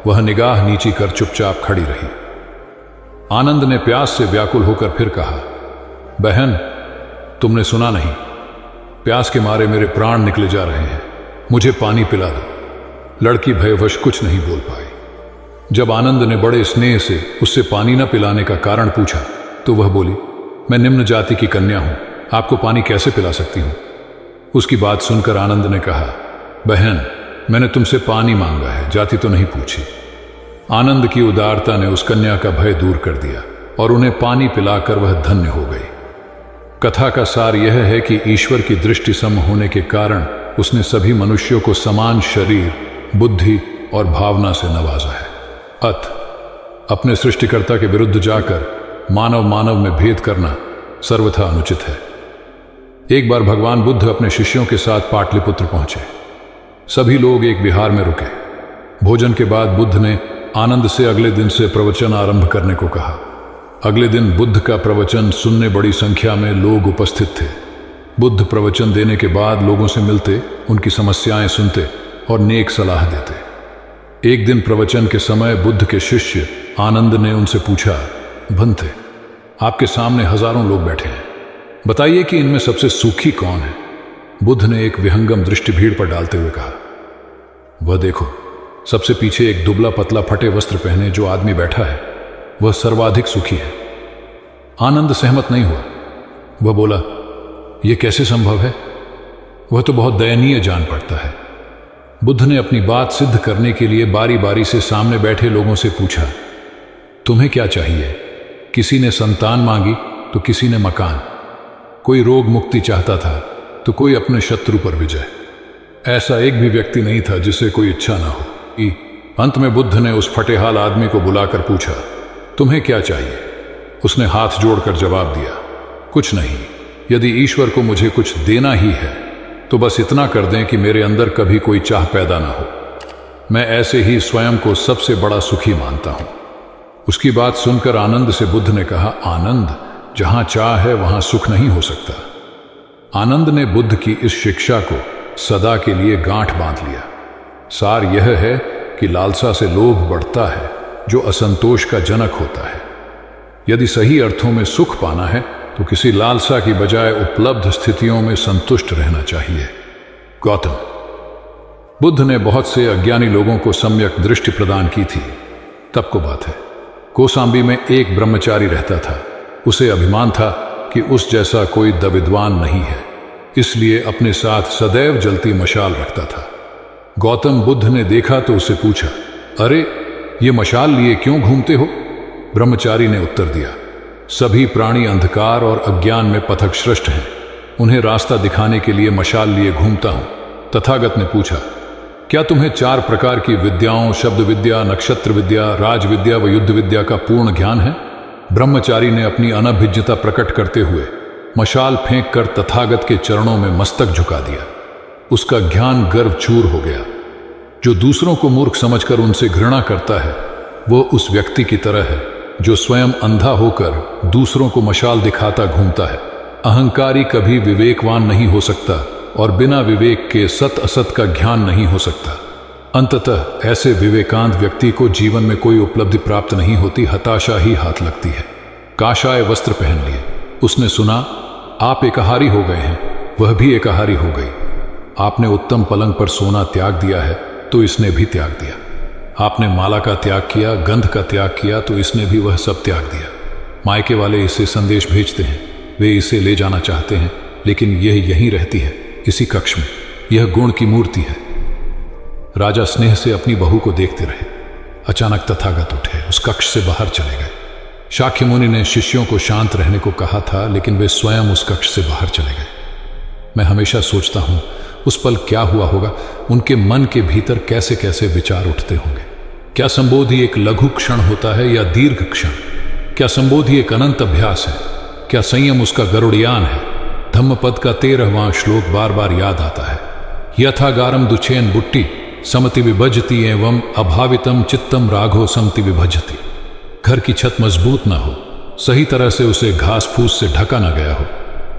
वह निगाह नीची कर चुपचाप खड़ी रही। आनंद ने प्यास से व्याकुल होकर फिर कहा, बहन, तुमने सुना नहीं, प्यास के मारे मेरे प्राण निकले जा रहे हैं, मुझे पानी पिला दो। लड़की भयवश कुछ नहीं बोल पाई। जब आनंद ने बड़े स्नेह से उससे पानी न पिलाने का कारण पूछा तो वह बोली, मैं निम्न जाति की कन्या हूं, आपको पानी कैसे पिला सकती हूं? उसकी बात सुनकर आनंद ने कहा, बहन, मैंने तुमसे पानी मांगा है, जाति तो नहीं पूछी। आनंद की उदारता ने उस कन्या का भय दूर कर दिया और उन्हें पानी पिलाकर वह धन्य हो गई। कथा का सार यह है कि ईश्वर की दृष्टि सम होने के कारण उसने सभी मनुष्यों को समान शरीर, बुद्धि और भावना से नवाजा है। अपने सृष्टिकर्ता के विरुद्ध जाकर मानव मानव में भेद करना सर्वथा अनुचित है। एक बार भगवान बुद्ध अपने शिष्यों के साथ पाटलिपुत्र पहुंचे। सभी लोग एक विहार में रुके। भोजन के बाद बुद्ध ने आनंद से अगले दिन से प्रवचन आरंभ करने को कहा। अगले दिन बुद्ध का प्रवचन सुनने बड़ी संख्या में लोग उपस्थित थे। बुद्ध प्रवचन देने के बाद लोगों से मिलते, उनकी समस्याएं सुनते और नेक सलाह देते। एक दिन प्रवचन के समय बुद्ध के शिष्य आनंद ने उनसे पूछा, भंते, आपके सामने हजारों लोग बैठे हैं, बताइए कि इनमें सबसे सुखी कौन है? बुद्ध ने एक विहंगम दृष्टि भीड़ पर डालते हुए कहा, वह देखो, सबसे पीछे एक दुबला पतला फटे वस्त्र पहने जो आदमी बैठा है, वह सर्वाधिक सुखी है। आनंद सहमत नहीं हुआ। वह बोला, यह कैसे संभव है? वह तो बहुत दयनीय जान पड़ता है। बुद्ध ने अपनी बात सिद्ध करने के लिए बारी बारी से सामने बैठे लोगों से पूछा, तुम्हें क्या चाहिए? किसी ने संतान मांगी तो किसी ने मकान, कोई रोग मुक्ति चाहता था तो कोई अपने शत्रु पर विजय। ऐसा एक भी व्यक्ति नहीं था जिसे कोई इच्छा ना हो। अंत में बुद्ध ने उस फटेहाल आदमी को बुलाकर पूछा, तुम्हें क्या चाहिए? उसने हाथ जोड़कर जवाब दिया, कुछ नहीं। यदि ईश्वर को मुझे कुछ देना ही है तो बस इतना कर दें कि मेरे अंदर कभी कोई चाह पैदा ना हो। मैं ऐसे ही स्वयं को सबसे बड़ा सुखी मानता हूं। उसकी बात सुनकर आनंद से बुद्ध ने कहा, आनंद, जहां चाह है वहां सुख नहीं हो सकता। आनंद ने बुद्ध की इस शिक्षा को सदा के लिए गांठ बांध लिया। सार यह है कि लालसा से लोभ बढ़ता है, जो असंतोष का जनक होता है। यदि सही अर्थों में सुख पाना है तो किसी लालसा की बजाय उपलब्ध स्थितियों में संतुष्ट रहना चाहिए। गौतम बुद्ध ने बहुत से अज्ञानी लोगों को सम्यक दृष्टि प्रदान की थी। तब को बात है, कौसाम्बी में एक ब्रह्मचारी रहता था। उसे अभिमान था कि उस जैसा कोई विद्वान नहीं है, इसलिए अपने साथ सदैव जलती मशाल रखता था। गौतम बुद्ध ने देखा तो उससे पूछा, अरे, ये मशाल लिए क्यों घूमते हो? ब्रह्मचारी ने उत्तर दिया, सभी प्राणी अंधकार और अज्ञान में पथकश्रष्ट हैं, उन्हें रास्ता दिखाने के लिए मशाल लिए घूमता हूं। तथागत ने पूछा, क्या तुम्हें 4 प्रकार की विद्याओं, शब्द विद्या, नक्षत्र विद्या, राज विद्या व युद्ध विद्या का पूर्ण ज्ञान है? ब्रह्मचारी ने अपनी अनभिज्ञता प्रकट करते हुए मशाल फेंक कर तथागत के चरणों में मस्तक झुका दिया। उसका ज्ञान गर्व चूर हो गया। जो दूसरों को मूर्ख समझकर उनसे घृणा करता है, वो उस व्यक्ति की तरह है जो स्वयं अंधा होकर दूसरों को मशाल दिखाता घूमता है। अहंकारी कभी विवेकवान नहीं हो सकता और बिना विवेक के सत असत का ज्ञान नहीं हो सकता। अंततः ऐसे विवेकांत व्यक्ति को जीवन में कोई उपलब्धि प्राप्त नहीं होती, हताशा ही हाथ लगती है। काशाय वस्त्र पहन लिए। उसने सुना, आप एकाहारी हो गए हैं, वह भी एकाहारी हो गई। आपने उत्तम पलंग पर सोना त्याग दिया है, तो इसने भी त्याग दिया। आपने माला का त्याग किया, गंध का त्याग किया, तो इसने भी वह सब त्याग दिया। मायके वाले इसे संदेश भेजते हैं, वे इसे ले जाना चाहते हैं, लेकिन यह यहीं रहती है, इसी कक्ष में। यह गुण की मूर्ति है। राजा स्नेह से अपनी बहू को देखते रहे। अचानक तथागत उठे, उस कक्ष से बाहर चले गए। शाक्य मुनि ने शिष्यों को शांत रहने को कहा था, लेकिन वे स्वयं उस कक्ष से बाहर चले गए। मैं हमेशा सोचता हूं, उस पल क्या हुआ होगा, उनके मन के भीतर कैसे कैसे विचार उठते होंगे। क्या संबोधि एक लघु क्षण होता है या दीर्घ क्षण? क्या संबोधि एक अनंत अभ्यास है? क्या संयम उसका गरुड़यान है? धम्मपद का 13वां श्लोक बार बार याद आता है। यथागारम दुचैन बुट्टी समति विभजति एवं अभावितम चित्तम राघो समति विभजति। घर की छत मजबूत ना हो, सही तरह से उसे घास फूस से ढका ना गया हो,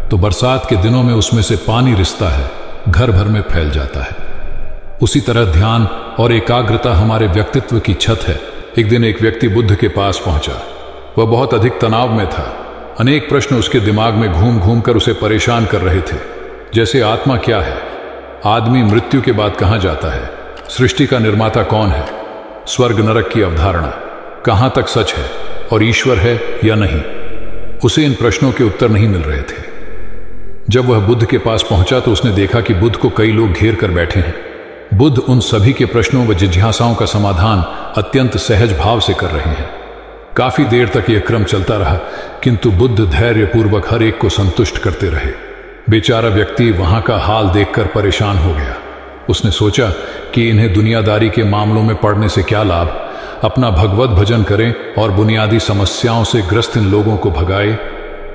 तो बरसात के दिनों में उसमें से पानी रिसता है, घर भर में फैल जाता है। उसी तरह ध्यान और एकाग्रता हमारे व्यक्तित्व की छत है। एक दिन एक व्यक्ति बुद्ध के पास पहुंचा। वह बहुत अधिक तनाव में था। अनेक प्रश्न उसके दिमाग में घूम घूम कर उसे परेशान कर रहे थे, जैसे आत्मा क्या है, आदमी मृत्यु के बाद कहां जाता है, सृष्टि का निर्माता कौन है, स्वर्ग नरक की अवधारणा कहां तक सच है और ईश्वर है या नहीं। उसे इन प्रश्नों के उत्तर नहीं मिल रहे थे। जब वह बुद्ध के पास पहुंचा तो उसने देखा कि बुद्ध को कई लोग घेर कर बैठे हैं। बुद्ध उन सभी के प्रश्नों व जिज्ञासाओं का समाधान अत्यंत सहज भाव से कर रहे हैं। काफी देर तक यह क्रम चलता रहा, किंतु बुद्ध धैर्यपूर्वक हर एक को संतुष्ट करते रहे। बेचारा व्यक्ति वहां का हाल देखकर परेशान हो गया। उसने सोचा कि इन्हें दुनियादारी के मामलों में पड़ने से क्या लाभ, अपना भगवत भजन करें और बुनियादी समस्याओं से ग्रस्त इन लोगों को भगाए।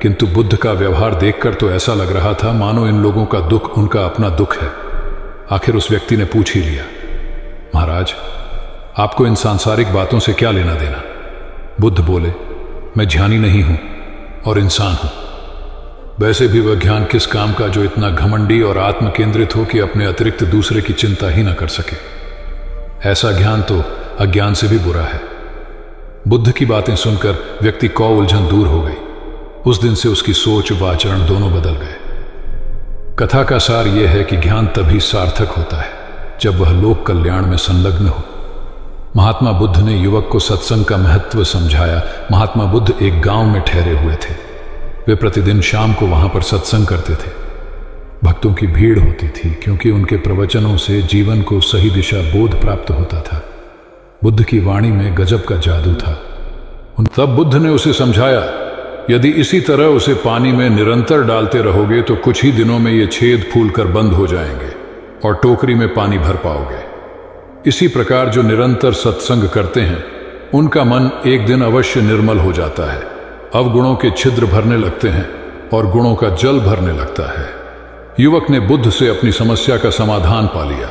किंतु बुद्ध का व्यवहार देखकर तो ऐसा लग रहा था मानो इन लोगों का दुख उनका अपना दुख है। आखिर उस व्यक्ति ने पूछ ही लिया, महाराज, आपको इन सांसारिक बातों से क्या लेना देना? बुद्ध बोले, मैं ज्ञानी नहीं हूं और इंसान हूं। वैसे भी वह ज्ञान किस काम का जो इतना घमंडी और आत्म केंद्रित हो कि अपने अतिरिक्त दूसरे की चिंता ही ना कर सके। ऐसा ज्ञान तो अज्ञान से भी बुरा है। बुद्ध की बातें सुनकर व्यक्ति को उलझन दूर हो गई। उस दिन से उसकी सोच व आचरण दोनों बदल गए। कथा का सार यह है कि ज्ञान तभी सार्थक होता है जब वह लोक कल्याण में संलग्न हो। महात्मा बुद्ध ने युवक को सत्संग का महत्व समझाया। महात्मा बुद्ध एक गांव में ठहरे हुए थे। वे प्रतिदिन शाम को वहां पर सत्संग करते थे। भक्तों की भीड़ होती थी क्योंकि उनके प्रवचनों से जीवन को सही दिशा बोध प्राप्त होता था। बुद्ध की वाणी में गजब का जादू था। तब बुद्ध ने उसे समझाया, यदि इसी तरह उसे पानी में निरंतर डालते रहोगे तो कुछ ही दिनों में ये छेद फूलकर बंद हो जाएंगे और टोकरी में पानी भर पाओगे। इसी प्रकार जो निरंतर सत्संग करते हैं उनका मन एक दिन अवश्य निर्मल हो जाता है। अवगुणों के छिद्र भरने लगते हैं और गुणों का जल भरने लगता है। युवक ने बुद्ध से अपनी समस्या का समाधान पा लिया।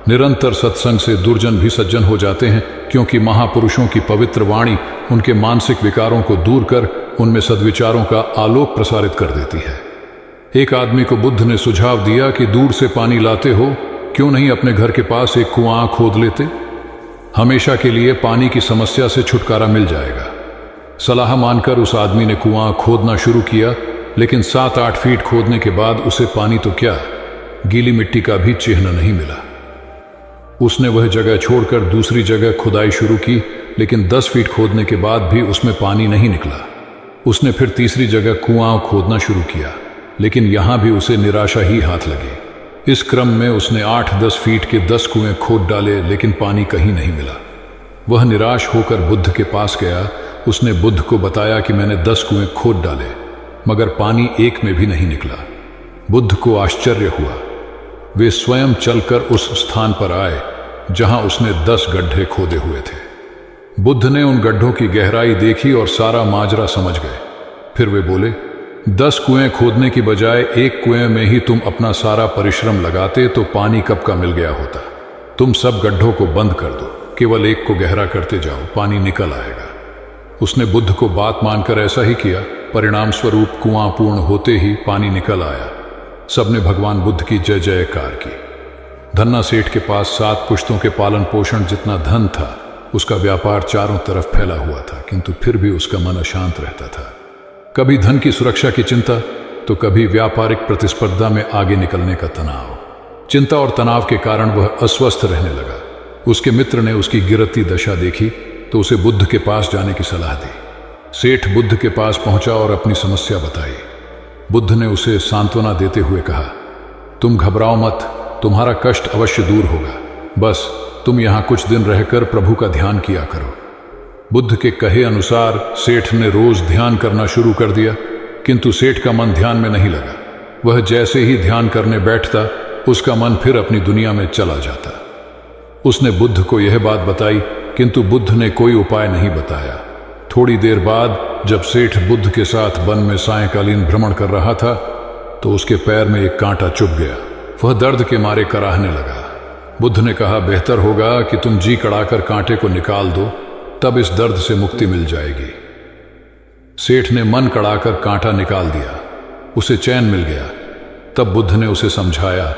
निरंतर सत्संग से दुर्जन भी सज्जन हो जाते हैं, क्योंकि महापुरुषों की पवित्र वाणी उनके मानसिक विकारों को दूर कर उनमें सद्विचारों का आलोक प्रसारित कर देती है। एक आदमी को बुद्ध ने सुझाव दिया कि दूर से पानी लाते हो, क्यों नहीं अपने घर के पास एक कुआं खोद लेते? हमेशा के लिए पानी की समस्या से छुटकारा मिल जाएगा। सलाह मानकर उस आदमी ने कुआं खोदना शुरू किया, लेकिन 7-8 फीट खोदने के बाद उसे पानी तो क्या, गीली मिट्टी का भी चिन्ह नहीं मिला। उसने वह जगह छोड़कर दूसरी जगह खुदाई शुरू की, लेकिन 10 फीट खोदने के बाद भी उसमें पानी नहीं निकला। उसने फिर तीसरी जगह कुआं खोदना शुरू किया, लेकिन यहां भी उसे निराशा ही हाथ लगी। इस क्रम में उसने 8-10 फीट के 10 कुएं खोद डाले, लेकिन पानी कहीं नहीं मिला। वह निराश होकर बुद्ध के पास गया। उसने बुद्ध को बताया कि मैंने 10 कुएं खोद डाले, मगर पानी एक में भी नहीं निकला। बुद्ध को आश्चर्य हुआ। वे स्वयं चलकर उस स्थान पर आए जहां उसने 10 गड्ढे खोदे हुए थे। बुद्ध ने उन गड्ढों की गहराई देखी और सारा माजरा समझ गए। फिर वे बोले, 10 कुएं खोदने की बजाय एक कुएं में ही तुम अपना सारा परिश्रम लगाते तो पानी कब का मिल गया होता। तुम सब गड्ढों को बंद कर दो, केवल एक को गहरा करते जाओ, पानी निकल आएगा। उसने बुद्ध को बात मानकर ऐसा ही किया। परिणाम स्वरूप कुआं पूर्ण होते ही पानी निकल आया। सबने भगवान बुद्ध की जय जयकार की। धन्ना सेठ के पास 7 पुश्तों के पालन पोषण जितना धन था। उसका व्यापार चारों तरफ फैला हुआ था, किंतु फिर भी उसका मन अशांत रहता था। कभी धन की सुरक्षा की चिंता तो कभी व्यापारिक प्रतिस्पर्धा में आगे निकलने का तनाव। चिंता और तनाव के कारण वह अस्वस्थ रहने लगा। उसके मित्र ने उसकी गिरती दशा देखी तो उसे बुद्ध के पास जाने की सलाह दी। सेठ बुद्ध के पास पहुंचा और अपनी समस्या बताई। बुद्ध ने उसे सांत्वना देते हुए कहा, तुम घबराओ मत, तुम्हारा कष्ट अवश्य दूर होगा। बस तुम यहां कुछ दिन रहकर प्रभु का ध्यान किया करो। बुद्ध के कहे अनुसार सेठ ने रोज ध्यान करना शुरू कर दिया, किंतु सेठ का मन ध्यान में नहीं लगा। वह जैसे ही ध्यान करने बैठता, उसका मन फिर अपनी दुनिया में चला जाता। उसने बुद्ध को यह बात बताई, किंतु बुद्ध ने कोई उपाय नहीं बताया। थोड़ी देर बाद जब सेठ बुद्ध के साथ वन में सायंकालीन भ्रमण कर रहा था तो उसके पैर में एक कांटा चुभ गया। वह दर्द के मारे कराहने लगा। बुद्ध ने कहा, बेहतर होगा कि तुम जी कड़ाकर कांटे को निकाल दो, तब इस दर्द से मुक्ति मिल जाएगी। सेठ ने मन कड़ाकर कांटा निकाल दिया। उसे चैन मिल गया। तब बुद्ध ने उसे समझाया,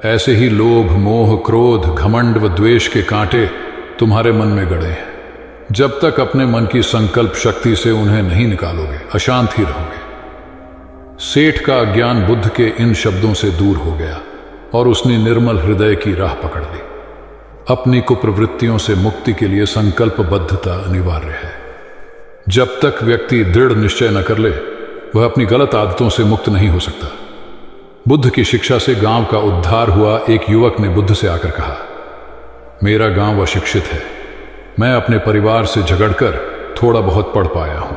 ऐसे ही लोभ, मोह, क्रोध, घमंड व द्वेष के कांटे तुम्हारे मन में गड़े हैं। जब तक अपने मन की संकल्प शक्ति से उन्हें नहीं निकालोगे, अशांत ही रहोगे। सेठ का अज्ञान बुद्ध के इन शब्दों से दूर हो गया और उसने निर्मल हृदय की राह पकड़ ली। अपनी कुप्रवृत्तियों से मुक्ति के लिए संकल्पबद्धता अनिवार्य है। जब तक व्यक्ति दृढ़ निश्चय न कर ले, वह अपनी गलत आदतों से मुक्त नहीं हो सकता। बुद्ध की शिक्षा से गांव का उद्धार हुआ एक युवक ने बुद्ध से आकर कहा, मेरा गांव अशिक्षित है। मैं अपने परिवार से झगड़कर थोड़ा बहुत पढ़ पाया हूं।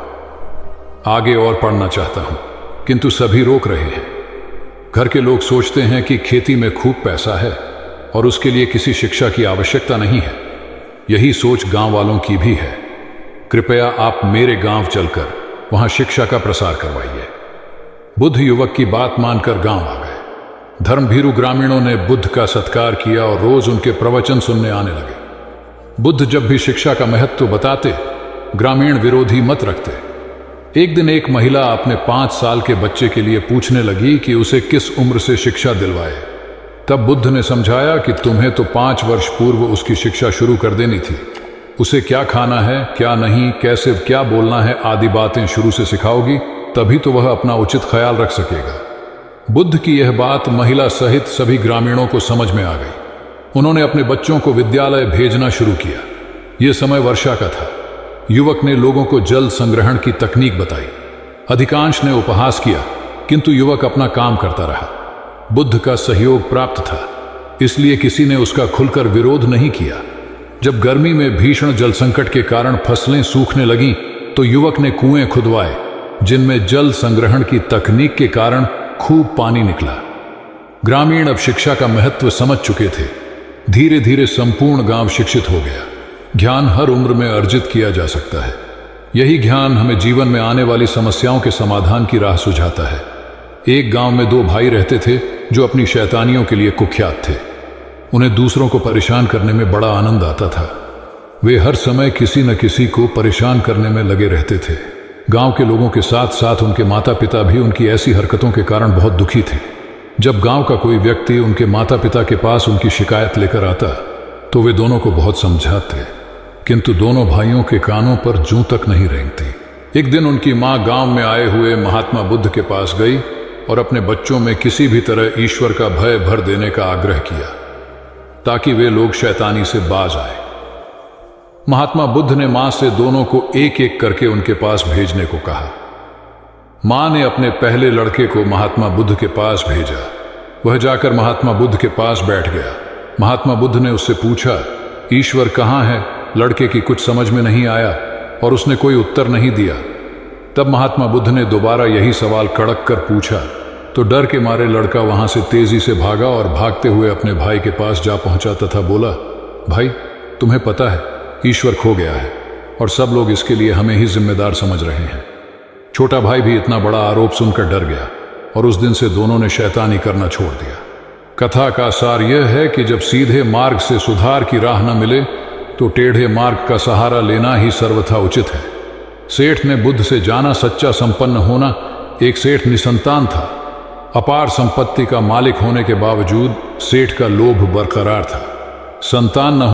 आगे और पढ़ना चाहता हूं, किंतु सभी रोक रहे हैं। घर के लोग सोचते हैं कि खेती में खूब पैसा है और उसके लिए किसी शिक्षा की आवश्यकता नहीं है। यही सोच गांव वालों की भी है। कृपया आप मेरे गांव चलकर वहां शिक्षा का प्रसार करवाइए। बुद्ध युवक की बात मानकर गांव आ गए। धर्मभीरू ग्रामीणों ने बुद्ध का सत्कार किया और रोज उनके प्रवचन सुनने आने लगे। बुद्ध जब भी शिक्षा का महत्व बताते, ग्रामीण विरोधी मत रखते। एक दिन एक महिला अपने 5 साल के बच्चे के लिए पूछने लगी कि उसे किस उम्र से शिक्षा दिलवाए। तब बुद्ध ने समझाया कि तुम्हें तो 5 वर्ष पूर्व उसकी शिक्षा शुरू कर देनी थी। उसे क्या खाना है, क्या नहीं, कैसे क्या बोलना है आदि बातें शुरू से सिखाओगी, तभी तो वह अपना उचित ख्याल रख सकेगा। बुद्ध की यह बात महिला सहित सभी ग्रामीणों को समझ में आ गई। उन्होंने अपने बच्चों को विद्यालय भेजना शुरू किया। यह समय वर्षा का था। युवक ने लोगों को जल संग्रहण की तकनीक बताई। अधिकांश ने उपहास किया, किंतु युवक अपना काम करता रहा। बुद्ध का सहयोग प्राप्त था, इसलिए किसी ने उसका खुलकर विरोध नहीं किया। जब गर्मी में भीषण जल संकट के कारण फसलें सूखने लगीं, तो युवक ने कुएं खुदवाए, जिनमें जल संग्रहण की तकनीक के कारण खूब पानी निकला। ग्रामीण अब शिक्षा का महत्व समझ चुके थे। धीरे धीरे संपूर्ण गांव शिक्षित हो गया। ज्ञान हर उम्र में अर्जित किया जा सकता है। यही ज्ञान हमें जीवन में आने वाली समस्याओं के समाधान की राह सुझाता है। एक गांव में 2 भाई रहते थे जो अपनी शैतानियों के लिए कुख्यात थे। उन्हें दूसरों को परेशान करने में बड़ा आनंद आता था। वे हर समय किसी न किसी को परेशान करने में लगे रहते थे। गांव के लोगों के साथ साथ उनके माता पिता भी उनकी ऐसी हरकतों के कारण बहुत दुखी थे। जब गांव का कोई व्यक्ति उनके माता पिता के पास उनकी शिकायत लेकर आता तो वे दोनों को बहुत समझाते, किंतु दोनों भाइयों के कानों पर जूं तक नहीं रेंगती। एक दिन उनकी मां गांव में आए हुए महात्मा बुद्ध के पास गई और अपने बच्चों में किसी भी तरह ईश्वर का भय भर देने का आग्रह किया, ताकि वे लोग शैतानी से बाज आए। महात्मा बुद्ध ने मां से दोनों को एक एक करके उनके पास भेजने को कहा। मां ने अपने पहले लड़के को महात्मा बुद्ध के पास भेजा। वह जाकर महात्मा बुद्ध के पास बैठ गया। महात्मा बुद्ध ने उससे पूछा, ईश्वर कहाँ है? लड़के की कुछ समझ में नहीं आया और उसने कोई उत्तर नहीं दिया। तब महात्मा बुद्ध ने दोबारा यही सवाल कड़क कर पूछा, तो डर के मारे लड़का वहां से तेजी से भागा और भागते हुए अपने भाई के पास जा पहुंचा तथा बोला, भाई तुम्हें पता है ईश्वर खो गया है और सब लोग इसके लिए हमें ही जिम्मेदार समझ रहे हैं। छोटा भाई भी इतना बड़ा आरोप सुनकर डर गया और उस दिन से दोनों ने शैतानी करना छोड़ दिया। कथा का सार यह है कि जब सीधे मार्ग से सुधार की राह न मिले तो टेढ़े मार्ग का सहारा लेना ही सर्वथा उचित है। सेठ ने बुद्ध से जाना सच्चा संपन्न होना। एक सेठ निसंतान था। अपार संपत्ति का मालिक होने के बावजूद सेठ का लोभ बरकरार था। संतान न